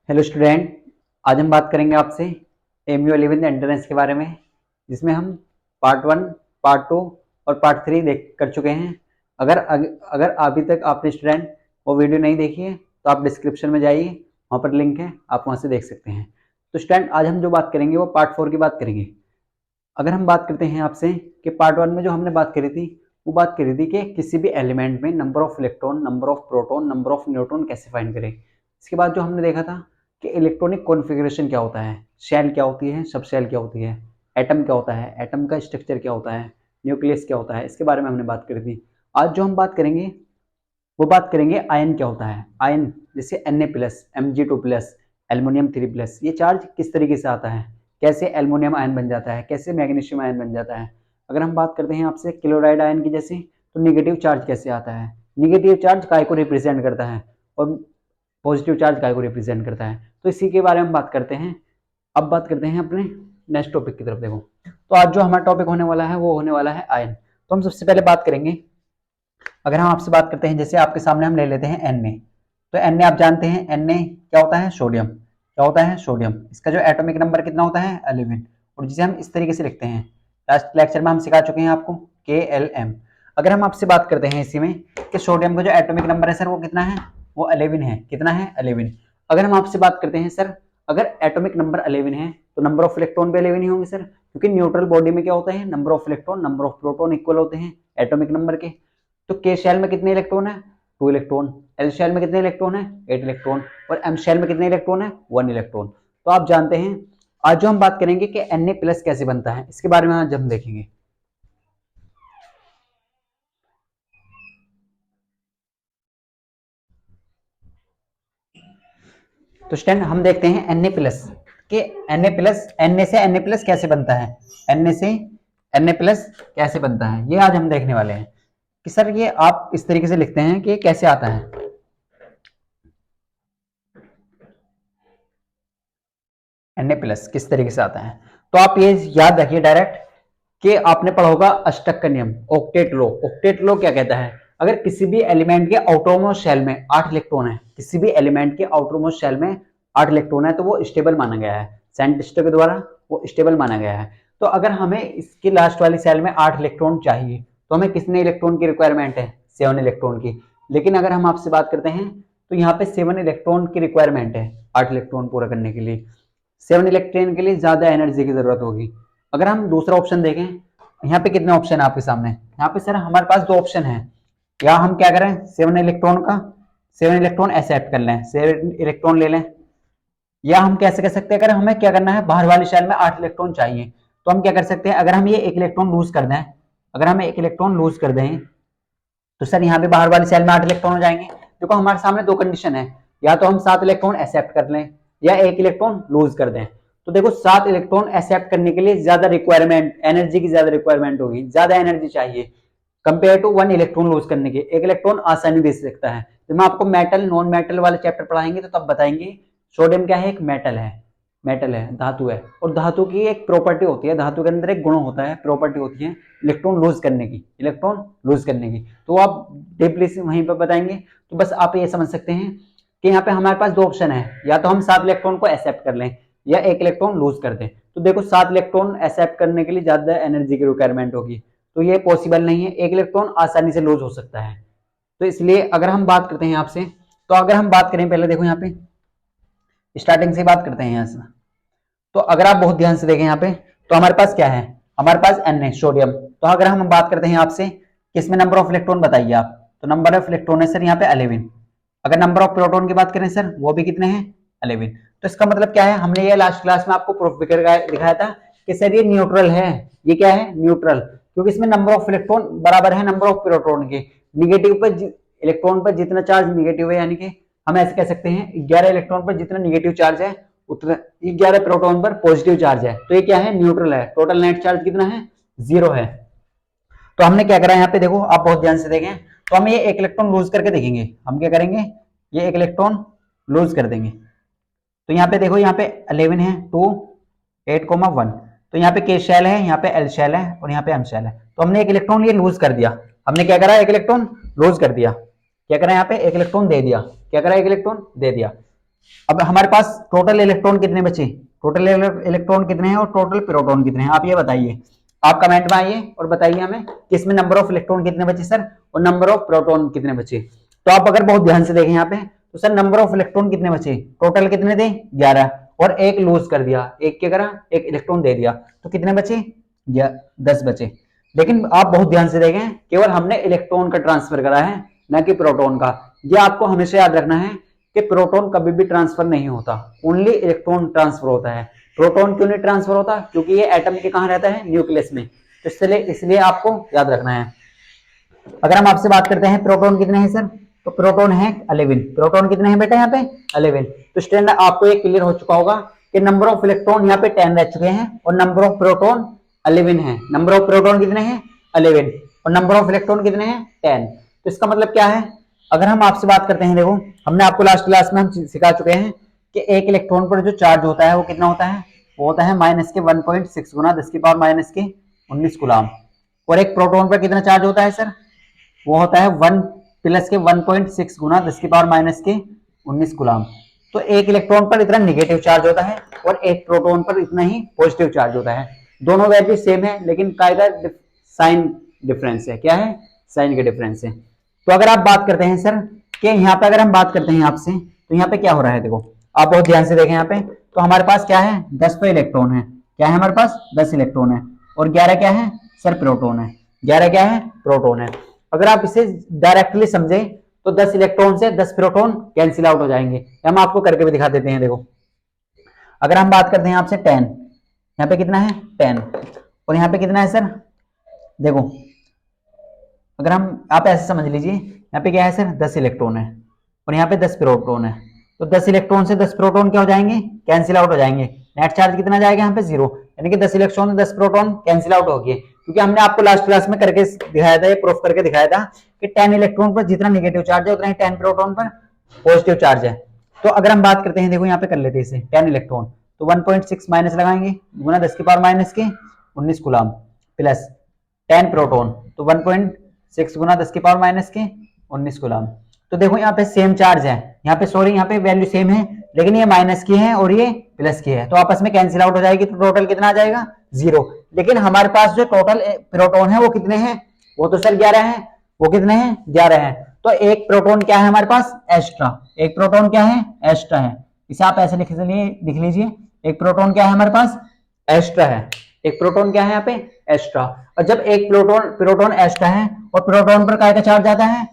Hello student. आज हम बात करेंगे आपसे MU11 एंट्रेंस के बारे में, जिसमें हम पार्ट 1, पार्ट 2 और पार्ट 3 देख कर चुके हैं। अगर अभी तक आपने स्टूडेंट वो वीडियो नहीं देखी है तो आप डिस्क्रिप्शन में जाइए, वहाँ पर लिंक है, आप वहाँ से देख सकते हैं। तो स्टूडेंट आज हम जो बात करेंगे वो पार्ट 4 की बात करेंगे। अगर हम बात करते हैं आपसे कि पार्ट 1 में जो हमने बात करी थी, वो बात करी थी कि किसी भी एलिमेंट में number of electron, number of proton, number of neutron कैसे फाइंड करें। इसके बाद जो हमने देखा था कि इलेक्ट्रॉनिक कॉन्फ़िगरेशन क्या होता है, शेल क्या होती है, सब शेल क्या होती है, एटम क्या होता है, एटम का स्ट्रक्चर क्या होता है, न्यूक्लियस क्या होता है, इसके बारे में हमने बात करी थी। आज जो हम बात करेंगे वो बात करेंगे आयन क्या होता है। आयन जैसे Na+, Mg2+, एल्युमिनियम 3+, ये चार्ज किस तरीके से आता है, कैसे एल्युमिनियम आयन बन जाता है, कैसे मैग्नीशियम आयन बन जाता है। अगर हम बात करते हैं आपसे क्लोराइड आयन की जैसे, तो निगेटिव चार्ज कैसे आता है, निगेटिव चार्ज काय को रिप्रेजेंट करता है और पॉजिटिव चार्ज काय को रिप्रेजेंट करता है। तो इसी के बारे में बात करते हैं। अब बात करते हैं अपने नेक्स्ट टॉपिक की तरफ। देखो, तो आज जो हमारा टॉपिक होने वाला है वो होने वाला है आयन। तो हम सबसे पहले बात करेंगे, अगर हम आपसे बात करते हैं, जैसे आपके सामने हम ले लेते हैं Na। तो Na आप जानते हैं, Na क्या होता है, सोडियम। क्या होता है, सोडियम। इसका जो एटॉमिक नंबर कितना होता है, 11, और जिसे हम इस तरीके से लिखते हैं, लास्ट लेक्चर में हम सिखा चुके हैं आपको, Klm। अगर हम आपसे बात करते हैं इसी में कि सोडियम का जो एटॉमिक नंबर है सर वो कितना है, वो 11 है। कितना है, 11। अगर हम आपसे बात करते हैं सर, अगर एटॉमिक नंबर 11 है तो नंबर ऑफ इलेक्ट्रॉन भी 11 ही होंगे सर, क्योंकि न्यूट्रल बॉडी में क्या होता है, number of electron, number of proton equal होते हैं एटॉमिक नंबर के। तो के शेल में कितने इलेक्ट्रॉन है, 2 इलेक्ट्रॉन। एल शेल में कितने इलेक्ट्रॉन है, 8 इलेक्ट्रॉन। और एम शेल में कितने इलेक्ट्रॉन है, 1 इलेक्ट्रॉन। तो आप जानते हैं, आज जो हम बात करेंगे कि Na+ कैसे बनता है, इसके बारे में आज हम देखेंगे। तो स्टैंड हम देखते हैं Na+ कि Na से Na+ कैसे बनता है, Na से Na+ कैसे बनता है, ये आज हम देखने वाले हैं कि सर ये आप इस तरीके से लिखते हैं कि ये कैसे आता है। Na+ किस तरीके से आता है, तो आप ये याद रखिए डायरेक्ट कि आपने पढ़ा होगा अष्टक का नियम, ऑक्टेट लॉ। ऑक्टेट लॉ क्या कहता है, अगर किसी भी एलिमेंट के आउटरमोस्ट शेल में 8 इलेक्ट्रॉन है, किसी भी एलिमेंट के आउटरमोस्ट शेल में 8 इलेक्ट्रॉन है, तो वो स्टेबल माना गया है, साइंटिस्टों के द्वारा वो स्टेबल माना गया है। तो अगर हमें इसकी लास्ट वाली सेल में 8 इलेक्ट्रॉन चाहिए, तो हमें कितने इलेक्ट्रॉन की रिक्वायरमेंट है, 7 इलेक्ट्रॉन की। लेकिन अगर हम आपसे बात करते हैं तो यहाँ पे 7 इलेक्ट्रॉन की रिक्वायरमेंट है 8 इलेक्ट्रॉन पूरा करने के लिए। 7 इलेक्ट्रॉन के लिए ज्यादा एनर्जी की जरूरत होगी। अगर हम दूसरा ऑप्शन देखें, यहाँ पे कितने ऑप्शन है आपके सामने, यहाँ पे सर हमारे पास 2 ऑप्शन है। या हम क्या करें, 7 इलेक्ट्रॉन का 7 इलेक्ट्रॉन एक्सेप्ट कर लें, 7 इलेक्ट्रॉन ले लें। या हम कैसे कर सकते हैं, अगर हमें क्या करना है, बाहर वाली शेल में 8 इलेक्ट्रॉन चाहिए, तो हम क्या कर सकते हैं, अगर हम ये 1 इलेक्ट्रॉन लूज कर दें, अगर हम 1 इलेक्ट्रॉन लूज कर दें, तो सर यहाँ पे बाहर वाली सेल में 8 इलेक्ट्रॉन हो जाएंगे। देखो हमारे सामने 2 कंडीशन है, या तो हम 7 इलेक्ट्रॉन एक्सेप्ट कर लें या 1 इलेक्ट्रॉन लूज कर दें। तो देखो 7 इलेक्ट्रॉन एक्सेप्ट करने के लिए ज्यादा रिक्वायरमेंट, एनर्जी की ज्यादा रिक्वायरमेंट होगी, ज्यादा एनर्जी चाहिए कंपेयर टू 1 इलेक्ट्रॉन लूज करने के। 1 इलेक्ट्रॉन आसानी दे सकता है। तो मैं आपको मेटल नॉन मेटल वाले चैप्टर पढ़ाएंगे तो तब बताएंगे सोडियम क्या है, एक मेटल है, मेटल है, धातु है। और धातु की एक प्रॉपर्टी होती है, धातु के अंदर एक गुण होता है, प्रॉपर्टी होती है इलेक्ट्रॉन लूज करने की, इलेक्ट्रॉन लूज करने की। तो आप डीपली से वहीं पर बताएंगे। तो बस आप ये समझ सकते हैं कि यहाँ पे हमारे पास 2 ऑप्शन है, या तो हम 7 इलेक्ट्रॉन को एक्सेप्ट कर लें या 1 इलेक्ट्रॉन लूज कर दें। तो देखो 7 इलेक्ट्रॉन एक्सेप्ट करने के लिए ज्यादा एनर्जी की रिक्वायरमेंट होगी, तो ये पॉसिबल नहीं है, 1 इलेक्ट्रॉन आसानी से लूज हो सकता है। तो इसलिए अगर हम बात करते हैं आपसे, तो अगर हम बात करें, पहले देखो यहाँ पे स्टार्टिंग से बात करते हैं यहाँ से। तो अगर आप बहुत ध्यान से देखें यहाँ पे, तो हमारे पास क्या है, हमारे पास Na सोडियम। तो अगर हम बात करते हैं आपसे किसमें नंबर ऑफ इलेक्ट्रॉन बताइए आप, तो नंबर ऑफ इलेक्ट्रॉन है सर यहाँ पे 11। अगर नंबर ऑफ प्रोटॉन की बात करें सर, वो भी कितने हैं, 11। तो इसका मतलब क्या है, हमने ये लास्ट क्लास में आपको प्रूफ भी दिखाया था कि सर ये न्यूट्रल है। ये क्या है, न्यूट्रल, क्योंकि इसमें नंबर ऑफ इलेक्ट्रॉन बराबर है नंबर ऑफ प्रोटॉन के। निगेटिव पर इलेक्ट्रॉन पर जितना चार्ज निगेटिव है, यानी कि हम ऐसे कह सकते हैं 11 इलेक्ट्रॉन पर जितना निगेटिव चार्ज है उतना 11 प्रोटॉन पर पॉजिटिव चार्ज है। तो ये क्या है, न्यूट्रल है। टोटल नेट चार्ज कितना है, 0 है। तो हमने क्या करा यहाँ पे, देखो आप बहुत ध्यान से देखें, तो हम ये 1 इलेक्ट्रॉन लूज करके देखेंगे। हम क्या करेंगे, ये 1 इलेक्ट्रॉन लूज कर देंगे। तो यहाँ पे देखो, यहाँ पे 11 है, 2 8 1। तो यहाँ पे के शेल है, यहाँ पे एल शेल है और यहाँ पे एम शेल है। तो हमने 1 इलेक्ट्रॉन ये लूज कर दिया। हमने क्या करा, 1 इलेक्ट्रॉन लूज कर दिया। क्या करा, यहाँ पे 1 इलेक्ट्रॉन दे दिया। क्या करा, 1 इलेक्ट्रॉन दे दिया। अब हमारे पास टोटल इलेक्ट्रॉन कितने बचे, टोटल इलेक्ट्रॉन कितने हैं और टोटल प्रोटॉन कितने हैं, आप ये बताइए। आप कमेंट में आइए और बताइए हमें कि इसमें नंबर ऑफ इलेक्ट्रॉन कितने बचे सर और नंबर ऑफ प्रोटॉन कितने बचे। तो आप अगर बहुत ध्यान से देखें यहाँ पे तो सर नंबर ऑफ इलेक्ट्रॉन कितने बचे, टोटल कितने थे 11 और एक लूज कर दिया, एक क्या करा एक इलेक्ट्रॉन दे दिया, तो कितने बचे 10 बचे। लेकिन आप बहुत ध्यान से देखें केवल हमने इलेक्ट्रॉन का ट्रांसफर करा है ना कि प्रोटॉन का। ये आपको हमेशा याद रखना है कि प्रोटॉन कभी भी ट्रांसफर नहीं होता, ओनली इलेक्ट्रॉन ट्रांसफर होता है। प्रोटॉन क्यों नहीं ट्रांसफर होता, क्योंकि ये एटम के कहां रहता है न्यूक्लियस में, तो इसलिए आपको याद रखना है। अगर हम आपसे बात करते हैं प्रोटॉन कितने हैं सर, तो प्रोटॉन है 11। प्रोटॉन कितने हैं बेटा यहाँ पे 11। तो स्टूडेंट आपको ये क्लियर हो चुका होगा कि नंबर ऑफ इलेक्ट्रॉन यहाँ पे 10 रह चुके हैं और नंबर ऑफ प्रोटॉन 11 है। नंबर ऑफ प्रोटॉन कितने हैं 11 और नंबर ऑफ इलेक्ट्रॉन कितने हैं 10। तो इसका मतलब क्या है, अगर हम आपसे बात करते हैं, देखो हमने आपको लास्ट क्लास में हम सिखा चुके हैं कि एक इलेक्ट्रॉन पर जो चार्ज होता है वो कितना होता है, वो होता है माइनस के 1.6 गुना 10 की पावर माइनस के 19 कूलम। और एक प्रोटॉन पर कितना चार्ज होता है सर, वो होता है 1 प्लस के 1.6 गुना 10 की पावर माइनस के 19 कूलम। तो एक इलेक्ट्रॉन पर इतना निगेटिव चार्ज होता है और एक प्रोटॉन पर इतना ही पॉजिटिव चार्ज होता है। दोनों वैल्यू सेम है लेकिन कायदा साइन डिफरेंस है, क्या है साइन के डिफरेंस है। तो अगर आप बात करते हैं सर कि यहाँ पे अगर हम बात करते हैं आपसे तो यहाँ पे क्या हो रहा है, देखो आप बहुत ध्यान से देखें यहाँ पे, तो हमारे पास क्या है 10 तो इलेक्ट्रॉन है, क्या है हमारे पास 10 इलेक्ट्रॉन है और 11 क्या है सर प्रोटॉन है, 11 क्या है प्रोटॉन है। अगर आप इसे डायरेक्टली समझे तो 10 इलेक्ट्रॉन से 10 प्रोटॉन कैंसिल आउट हो जाएंगे। हम आपको करके भी दिखा देते हैं, देखो अगर हम बात करते हैं आपसे 10, यहाँ पे कितना है 10 और यहाँ पे कितना है सर, देखो अगर हम आप ऐसे समझ लीजिए यहाँ पे क्या है सर 10 इलेक्ट्रॉन है और यहाँ पे 10 प्रोटॉन है, तो 10 इलेक्ट्रॉन से 10 प्रोटॉन क्या हो जाएंगे कैंसिल आउट हो जाएंगे। नेट चार्ज कितना जाएगा यहाँ पे 0, यानी कि 10 इलेक्ट्रॉन से 10 प्रोटॉन कैंसिल आउट हो गए, क्योंकि हमने आपको लास्ट क्लास में करके दिखाया था, ये प्रूफ करके दिखाया था कि 10 इलेक्ट्रॉन पर जितना नेगेटिव चार्ज है उतना ही 10 प्रोटॉन पर पॉजिटिव चार्ज है। तो अगर हम बात करते हैं, देखो यहाँ पे कर लेते हैं इसे 10 इलेक्ट्रॉन, तो 1.6 माइनस लगाएंगे गुना 10 की पावर माइनस के 19 कूलम प्लस 10 प्रोटॉन, तो 1.6 गुना 10 की पावर माइनस के 19 कूलम। तो देखो यहाँ पे सेम चार्ज है, यहाँ पे सॉरी यहाँ पे वैल्यू सेम है लेकिन ये माइनस की है और ये प्लस की है, तो आपस में कैंसिल आउट हो जाएगी, तो टोटल कितना आ जाएगा 0। लेकिन हमारे पास जो टोटल प्रोटॉन है वो कितने हैं, वो तो सर 11 है, वो कितने हैं 11 है। तो एक प्रोटॉन क्या है हमारे पास एक्स्ट्रा, एक प्रोटॉन क्या है एक्स्ट्रा है, इसे आप ऐसे लिख लीजिए एक प्रोटॉन क्या है हमारे पास एक्स्ट्रा है, एक प्रोटॉन क्या है यहाँ पे एक्स्ट्रा। और जब एक प्रोटॉन एक्स्ट्रा है और प्रोटॉन पर काय का चार्ज आता है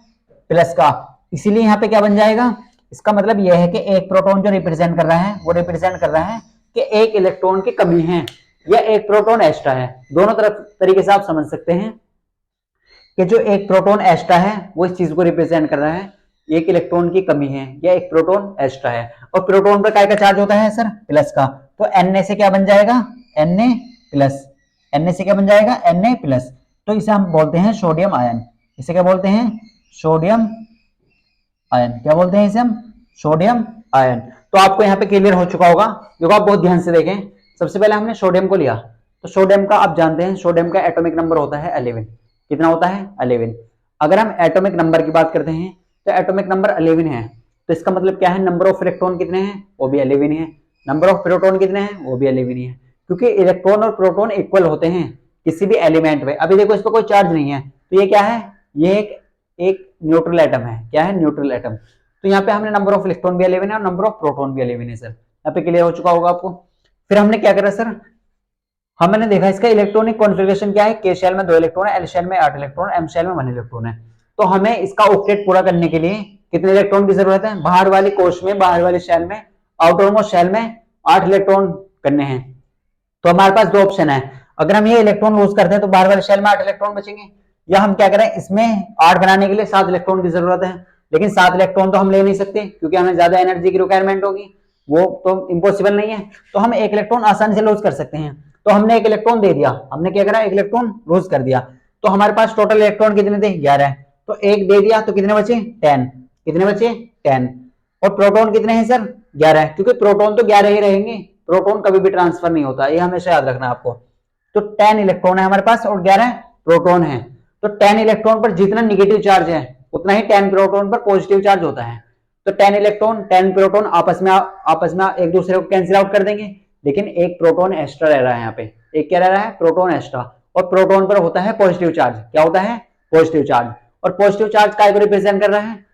प्लस का, इसीलिए यहाँ पे क्या बन जाएगा, इसका मतलब यह है कि एक प्रोटॉन जो रिप्रेजेंट कर रहा है वो रिप्रेजेंट कर रहा है कि एक इलेक्ट्रॉन की कमी है या एक प्रोटॉन एक्स्ट्रा है। दोनों तरफ तरीके से आप समझ सकते हैं कि जो एक प्रोटॉन एक्स्ट्रा है वो इस चीज को रिप्रेजेंट कर रहा है, एक इलेक्ट्रॉन की कमी है या एक प्रोटॉन एक्स्ट्रा है। और प्रोटॉन पर काय का चार्ज होता है सर प्लस का, तो Na से क्या बन जाएगा Na प्लस, Na से क्या बन जाएगा Na प्लस, तो इसे हम बोलते हैं सोडियम आयन, इसे क्या बोलते हैं सोडियम आयन, क्या बोलते हैं इसे हम सोडियम आयन। तो आपको यहाँ पे क्लियर हो चुका होगा, देखो आप बहुत ध्यान से देखें। सबसे पहले हमने सोडियम को लिया, तो सोडियम का आप जानते हैं सोडियम का एटॉमिक नंबर होता है 11, कितना होता है 11। अगर हम एटॉमिक नंबर की बात करते हैं तो एटॉमिक नंबर 11 है, तो इसका मतलब क्या है नंबर ऑफ इलेक्ट्रॉन कितने हैं वो भी 11 है, नंबर ऑफ प्रोटॉन कितने हैं वो भी 11 है, क्योंकि इलेक्ट्रॉन और प्रोटॉन इक्वल होते हैं किसी भी एलिमेंट में। अभी देखो इस पर कोई चार्ज नहीं है, तो ये क्या है ये एक न्यूट्रल एटम है, क्या है न्यूट्रल एटम। तो यहाँ पे हमने नंबर ऑफ इलेक्ट्रॉन भी 11 है और नंबर ऑफ प्रोटॉन भी 11 है सर, यहाँ पे क्लियर हो चुका होगा आपको। फिर हमने क्या करा सर, हमने देखा इसका इलेक्ट्रॉनिक कॉन्फ़िगरेशन क्या है, के शेल में 2 इलेक्ट्रॉन है, एल शेल में 8 इलेक्ट्रॉन, एम शेल में 1 इलेक्ट्रॉन है। तो हमें इसका ऑक्टेट पूरा करने के लिए कितने इलेक्ट्रॉन की जरूरत है, बाहर वाली कोश में बाहर वाली शेल में आउटर मोस्ट शेल में 8 इलेक्ट्रॉन करने हैं। तो हमारे पास 2 ऑप्शन है, अगर हम ये इलेक्ट्रॉन लूज करते हैं तो बाहर वाले शेल में 8 इलेक्ट्रॉन बचेंगे, या हम क्या करें इसमें 8 बनाने के लिए 7 इलेक्ट्रॉन की जरूरत है, लेकिन 7 इलेक्ट्रॉन तो हम ले नहीं सकते क्योंकि हमें ज्यादा एनर्जी की रिक्वायरमेंट होगी, वो तो इम्पॉसिबल नहीं है। तो हम 1 इलेक्ट्रॉन आसानी से लूज कर सकते हैं, तो हमने 1 इलेक्ट्रॉन दे दिया, हमने क्या करा 1 इलेक्ट्रॉन लूज कर दिया। तो हमारे पास टोटल इलेक्ट्रॉन कितने थे 11, तो 1 दे दिया तो कितने बचे 10, कितने बचे 10। और प्रोटॉन कितने हैं सर 11, क्योंकि प्रोटॉन तो 11 ही रहेंगे, प्रोटॉन कभी भी ट्रांसफर नहीं होता, ये हमेशा याद रखना आपको। तो 10 इलेक्ट्रॉन है हमारे पास और 11 प्रोटॉन है, तो 10 इलेक्ट्रॉन पर जितना निगेटिव चार्ज है उतना ही 10 प्रोटॉन पर पॉजिटिव चार्ज होता है। तो 10 इलेक्ट्रॉन 10 प्रोटॉन आपस में एक दूसरे को कैंसिल आउट कर देंगे, लेकिन एक प्रोटॉन एक्स्ट्रा रह रहा है यहाँ पे, एक क्या रह रहा है, प्रोटॉन एक्स्ट्रा। और प्रोटॉन पर होता है पॉजिटिव चार्ज, क्या होता है, पॉजिटिव चार्ज। और पॉजिटिव चार्ज काय को रिप्रेजेंट कर रहा है,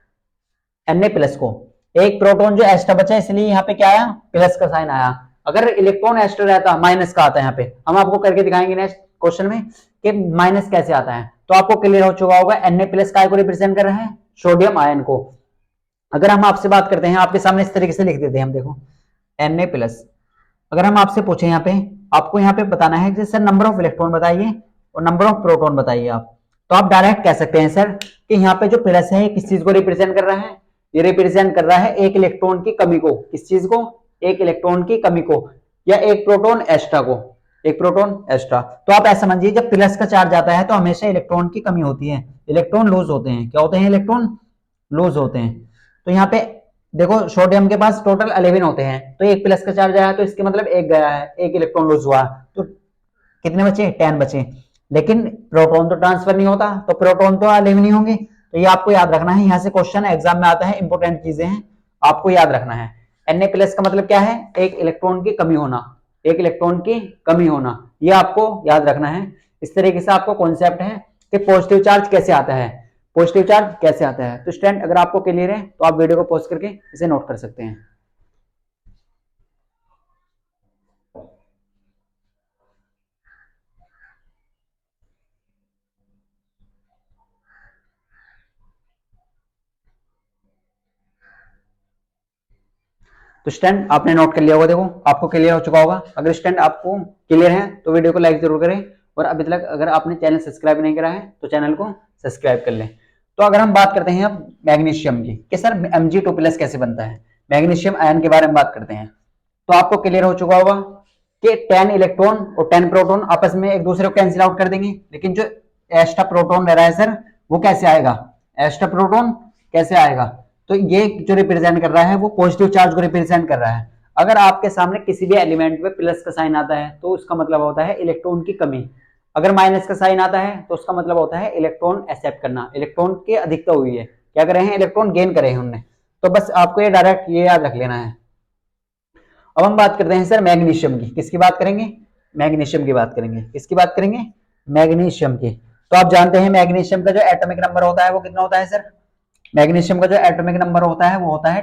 Na प्लस को। एक प्रोटॉन जो एक्स्ट्रा बचा इसलिए यहाँ पे क्या आया, प्लस का साइन आया। अगर इलेक्ट्रॉन एक्स्ट्रा रहता माइनस का आता है, यहाँ पे हम आपको करके दिखाएंगे नेक्स्ट क्वेश्चन में कि माइनस कैसे आता है। तो आपको क्लियर हो चुका होगा Na प्लस काय को रिप्रेजेंट कर रहा है, सोडियम आयन को। अगर हम आपसे बात करते हैं, आपके सामने इस तरीके से लिख देते हैं हम, देखो Na प्लस। अगर हम आपसे पूछे यहाँ पे, आपको यहाँ पे बताना है कि सर नंबर ऑफ इलेक्ट्रॉन बताइए और नंबर ऑफ प्रोटॉन बताइए आप, तो आप डायरेक्ट कह सकते हैं सर कि यहाँ पे जो प्लस है किस चीज को रिप्रेजेंट कर रहा है, ये रिप्रेजेंट कर रहा है एक इलेक्ट्रॉन की कमी को। किस चीज को, एक इलेक्ट्रॉन की कमी को, या एक प्रोटॉन एक्स्ट्रा को, एक प्रोटॉन एक्स्ट्रा। तो आप ऐसा समझिए जब प्लस का चार्ज आता है तो हमेशा इलेक्ट्रॉन की कमी होती है, इलेक्ट्रॉन लूज होते हैं। क्या होते हैं, इलेक्ट्रॉन लूज होते हैं। तो यहाँ पे देखो सोडियम के पास टोटल 11 होते हैं, तो एक प्लस का चार्ज आया तो इसके मतलब एक गया है, एक इलेक्ट्रॉन लूज हुआ, तो कितने बचे, 10 बचे। लेकिन प्रोटॉन तो ट्रांसफर नहीं होता, तो प्रोटॉन तो 11 ही होंगे। तो ये आपको याद रखना है, यहाँ से क्वेश्चन एग्जाम में आता है, इंपॉर्टेंट चीजें हैं, आपको याद रखना है। Na प्लस का मतलब क्या है, एक इलेक्ट्रॉन की कमी होना, एक इलेक्ट्रॉन की कमी होना, ये आपको याद रखना है। इस तरीके से आपको कॉन्सेप्ट है कि पॉजिटिव चार्ज कैसे आता है, पॉजिटिव चार्ज कैसे आता है। तो स्टूडेंट अगर आपको क्लियर है तो आप वीडियो को पॉज करके इसे नोट कर सकते हैं। तो स्टूडेंट आपने नोट कर लिया होगा, देखो आपको क्लियर हो चुका होगा। अगर स्टूडेंट आपको क्लियर है तो वीडियो को लाइक जरूर करें, और अभी तक अगर आपने चैनल सब्सक्राइब नहीं करा है तो चैनल को सब्सक्राइब कर लें। तो अगर हम बात करते हैं अब मैग्नीशियम की कि सर Mg2+ कैसे बनता है, मैग्नीशियम आयन के बारे में बात करते हैं, तो आपको क्लियर हो चुका होगा कि 10 इलेक्ट्रॉन और 10 प्रोटॉन आपस में एक दूसरे को कैंसिल आउट कर देंगे, लेकिन जो एक्स्ट्रा प्रोटॉन रह रहा है सर वो कैसे आएगा, एक्स्ट्रा प्रोटॉन कैसे आएगा, तो ये जो रिप्रेजेंट कर रहा है वो पॉजिटिव चार्ज को रिप्रेजेंट कर रहा है। अगर आपके सामने किसी भी एलिमेंट में प्लस का साइन आता है तो उसका मतलब होता है इलेक्ट्रॉन की कमी, अगर माइनस का साइन आता है तो उसका मतलब होता है इलेक्ट्रॉन एक्सेप्ट करना, इलेक्ट्रॉन की अधिकता हुई है, क्या करे हैं, इलेक्ट्रॉन गेन करे हैं उनने। तो बस आपको ये डायरेक्ट ये याद रख लेना है। अब हम बात करते हैं सर मैग्नीशियम की, किसकी बात करेंगे, मैग्नीशियम की बात करेंगे, किसकी बात करेंगे, मैग्नीशियम की। तो आप जानते हैं मैग्नीशियम का जो एटॉमिक नंबर होता है वो कितना होता है सर, मैग्नीशियम का जो एटॉमिक नंबर होता है वो होता है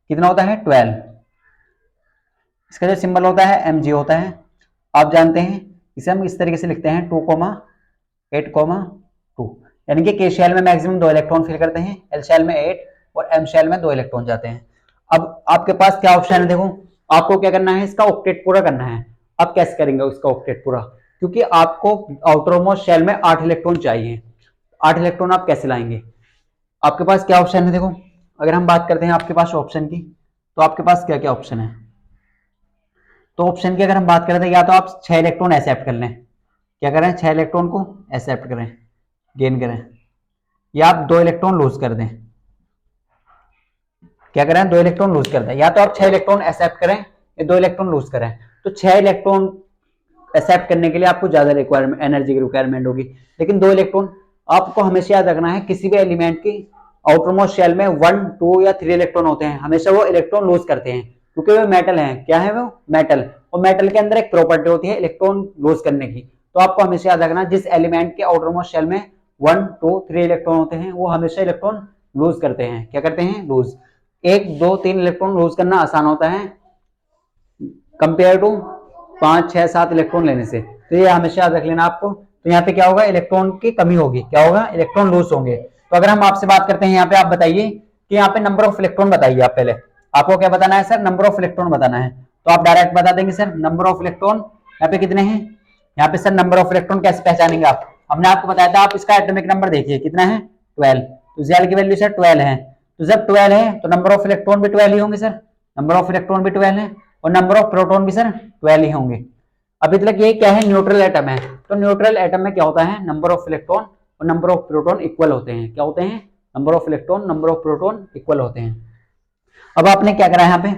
कितना होता है, 12। इसका जो सिंबल होता है Mg होता है। आप जानते हैं इसे हम इस तरीके से लिखते हैं 2,8,2, यानी कि K शेल में मैक्सिमम 2 इलेक्ट्रॉन फिल करते हैं, L शेल में 8 और M शेल में 2 इलेक्ट्रॉन जाते हैं। अब आपके पास क्या ऑप्शन है, देखो आपको क्या करना है, इसका ऑक्टेट पूरा करना है। अब कैसे करेंगे इसका ऑक्टेट पूरा, क्योंकि आपको आउटरमोस्ट शेल में 8 इलेक्ट्रॉन चाहिए, 8 इलेक्ट्रॉन आप कैसे लाएंगे। आपके पास क्या ऑप्शन है, देखो अगर हम बात करते हैं आपके पास ऑप्शन की, तो आपके पास क्या क्या ऑप्शन है। तो ऑप्शन की अगर हम बात करें तो या तो आप 6 इलेक्ट्रॉन एक्सेप्ट कर लें, क्या करें, 6 इलेक्ट्रॉन को एक्सेप्ट करें, गेन करें, या आप 2 इलेक्ट्रॉन लूज कर दें, क्या करें, 2 इलेक्ट्रॉन लूज कर दें, या तो आप 6 इलेक्ट्रॉन एक्सेप्ट करें या 2 इलेक्ट्रॉन लूज करें। तो 6 इलेक्ट्रॉन एक्सेप्ट करने के लिए आपको ज्यादा रिक्वायरमेंट, एनर्जी की रिक्वायरमेंट होगी, लेकिन 2 इलेक्ट्रॉन आपको हमेशा याद रखना है, किसी भी एलिमेंट की आउटरमोस्ट शेल में 1, 2 या 3 इलेक्ट्रॉन होते हैं, हमेशा वो इलेक्ट्रॉन लूज करते हैं, क्योंकि वो मेटल है, क्या है वो मेटल, और मेटल के अंदर एक प्रॉपर्टी होती है इलेक्ट्रॉन लूज करने की। तो आपको हमेशा याद रखना जिस एलिमेंट के आउटरमोस्ट शेल में 1, 2, 3 इलेक्ट्रॉन होते हैं वो हमेशा इलेक्ट्रॉन लूज करते हैं, क्या करते हैं, लूज। 1, 2, 3 इलेक्ट्रॉन लूज करना आसान होता है कंपेयर टू 5, 6, 7 इलेक्ट्रॉन लेने से, तो ये हमेशा याद रख लेना आपको। तो यहाँ पे क्या होगा, इलेक्ट्रॉन की कमी होगी, क्या होगा, इलेक्ट्रॉन लूज होंगे। तो अगर हम आपसे बात करते हैं यहाँ पे, आप बताइए कि यहाँ पे नंबर ऑफ इलेक्ट्रॉन बताइए, आप पहले आपको क्या बताना है सर, नंबर ऑफ इलेक्ट्रॉन बताना है। तो आप डायरेक्ट बता देंगे सर नंबर ऑफ इलेक्ट्रॉन यहाँ पे कितने हैं, यहाँ पे सर नंबर ऑफ इलेक्ट्रॉन कैसे पहचानेंगे आप, हमने आपको बताया था, आप इसका एटॉमिक नंबर देखिए कितना है, 12। तो जेल की वैल्यू सर 12 है, तो जब 12 है तो नंबर ऑफ इलेक्ट्रॉन भी 12 ही होंगे सर, नंबर ऑफ इलेक्ट्रॉन भी 12 है, और नंबर ऑफ प्रोटॉन भी सर 12 ही होंगे। अभी तक ये क्या है, न्यूट्रल एटम है, तो न्यूट्रल एटम में क्या होता है, नंबर ऑफ इलेक्ट्रॉन और नंबर ऑफ प्रोटॉन इक्वल होते हैं, क्या होते हैं, number of electron number of proton equal होते हैं। अब आपने क्या करा यहाँ पे,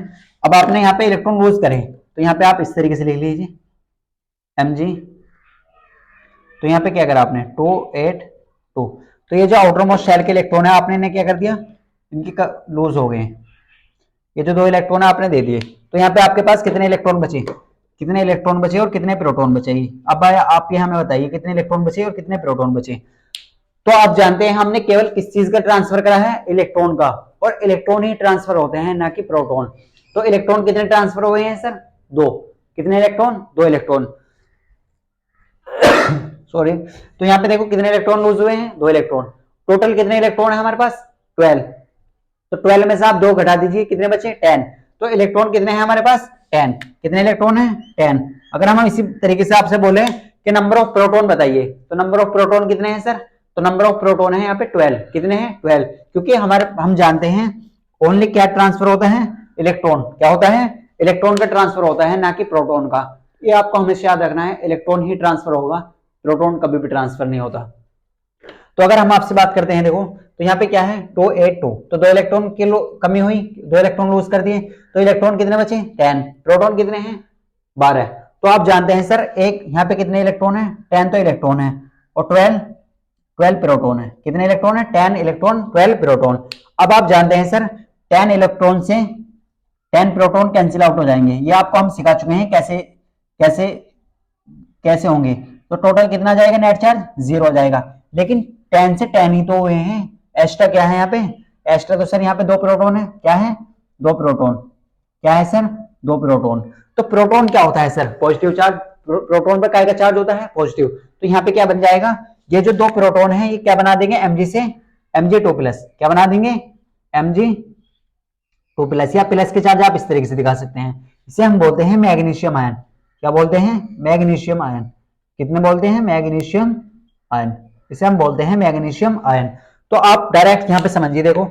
अब आपने यहाँ पे इलेक्ट्रॉन लूज करे, तो यहाँ पे आप इस तरीके से लिख लीजिए Mg, तो यहाँ पे क्या करा आपने 2, 8, 2, तो ये जो आउटर मोस्ट शेल के इलेक्ट्रॉन है आपने इन्हें क्या कर दिया, इनकी लूज हो गए, ये जो 2 इलेक्ट्रॉन आपने दे दिए, तो यहाँ पे आपके पास कितने इलेक्ट्रॉन बचे, कितने इलेक्ट्रॉन बचे और कितने प्रोटॉन बचे। अब आप ये हमें बताइए कितने इलेक्ट्रॉन बचे और कितने प्रोटॉन बचे। तो आप जानते हैं हमने केवल किस चीज का ट्रांसफर करा है, इलेक्ट्रॉन का, और इलेक्ट्रॉन ही ट्रांसफर होते हैं ना कि प्रोटॉन। तो इलेक्ट्रॉन कितने ट्रांसफर हुए हैं सर, 2। कितने इलेक्ट्रॉन, 2 इलेक्ट्रॉन सॉरी। तो यहाँ पे देखो कितने इलेक्ट्रॉन लूज हुए हैं, 2 इलेक्ट्रॉन। टोटल कितने इलेक्ट्रॉन है हमारे पास, 12। तो 12 में से आप 2 घटा दीजिए, कितने बचे, 10। तो इलेक्ट्रॉन कितने हैं हमारे पास, 10। कितने इलेक्ट्रॉन है, 10। अगर हम इसी तरीके से आपसे बोले कि नंबर ऑफ प्रोटॉन बताइए, तो नंबर ऑफ प्रोटॉन कितने हैं सर, तो नंबर ऑफ प्रोटॉन है यहाँ पे 12। कितने हैं, 12। क्योंकि हमारे हम जानते हैं ओनली क्या ट्रांसफर होता है, इलेक्ट्रॉन। क्या होता है, इलेक्ट्रॉन का ट्रांसफर होता है, ना कि प्रोटॉन का। ये आपको हमेशा याद रखना है, इलेक्ट्रॉन ही ट्रांसफर होगा, प्रोटॉन कभी भी ट्रांसफर नहीं होता। तो अगर हम आपसे बात करते हैं, देखो तो यहाँ पे क्या है 282, तो 2 इलेक्ट्रॉन की कमी हुई, 2 इलेक्ट्रॉन लूज कर दिए, तो इलेक्ट्रॉन कितने बचे, 10। प्रोटॉन कितने हैं, 12। तो आप जानते हैं सर एक यहाँ पे कितने इलेक्ट्रॉन है, 10 तो इलेक्ट्रॉन है, और 12 प्रोटॉन है। कितने इलेक्ट्रॉन है, 10 इलेक्ट्रॉन 12 प्रोटॉन। अब आप जानते हैं सर 10 इलेक्ट्रॉन से 10 प्रोटॉन कैंसिल आउट हो जाएंगे, ये आपको हम सिखा चुके हैं कैसे कैसे कैसे होंगे। तो टोटल कितना जाएगा, नेट चार्ज 0 हो जाएगा। लेकिन 10 से 10 ही तो हुए हैं, एक्स्ट्रा क्या है यहाँ पे, एक्स्ट्रा तो सर यहाँ पे 2 प्रोटॉन है। क्या है, 2 प्रोटॉन। क्या है सर, 2 प्रोटॉन। तो प्रोटॉन क्या होता है सर, पॉजिटिव चार्ज। प्रोटॉन पर काय का चार्ज होता है, पॉजिटिव। तो यहाँ पे क्या बन जाएगा, ये जो 2 प्रोटॉन है ये क्या बना देंगे, Mg से Mg2+। क्या बना देंगे, Mg2+, या प्लस के चार्ज आप इस तरीके से दिखा सकते हैं, इसे हम बोलते हैं मैग्नीशियम आयन। क्या बोलते हैं, मैग्नीशियम आयन। कितने बोलते हैं, मैग्नीशियम आयन, इसे हम बोलते हैं मैग्नीशियम आयन। तो आप डायरेक्ट यहाँ पे समझिए, देखो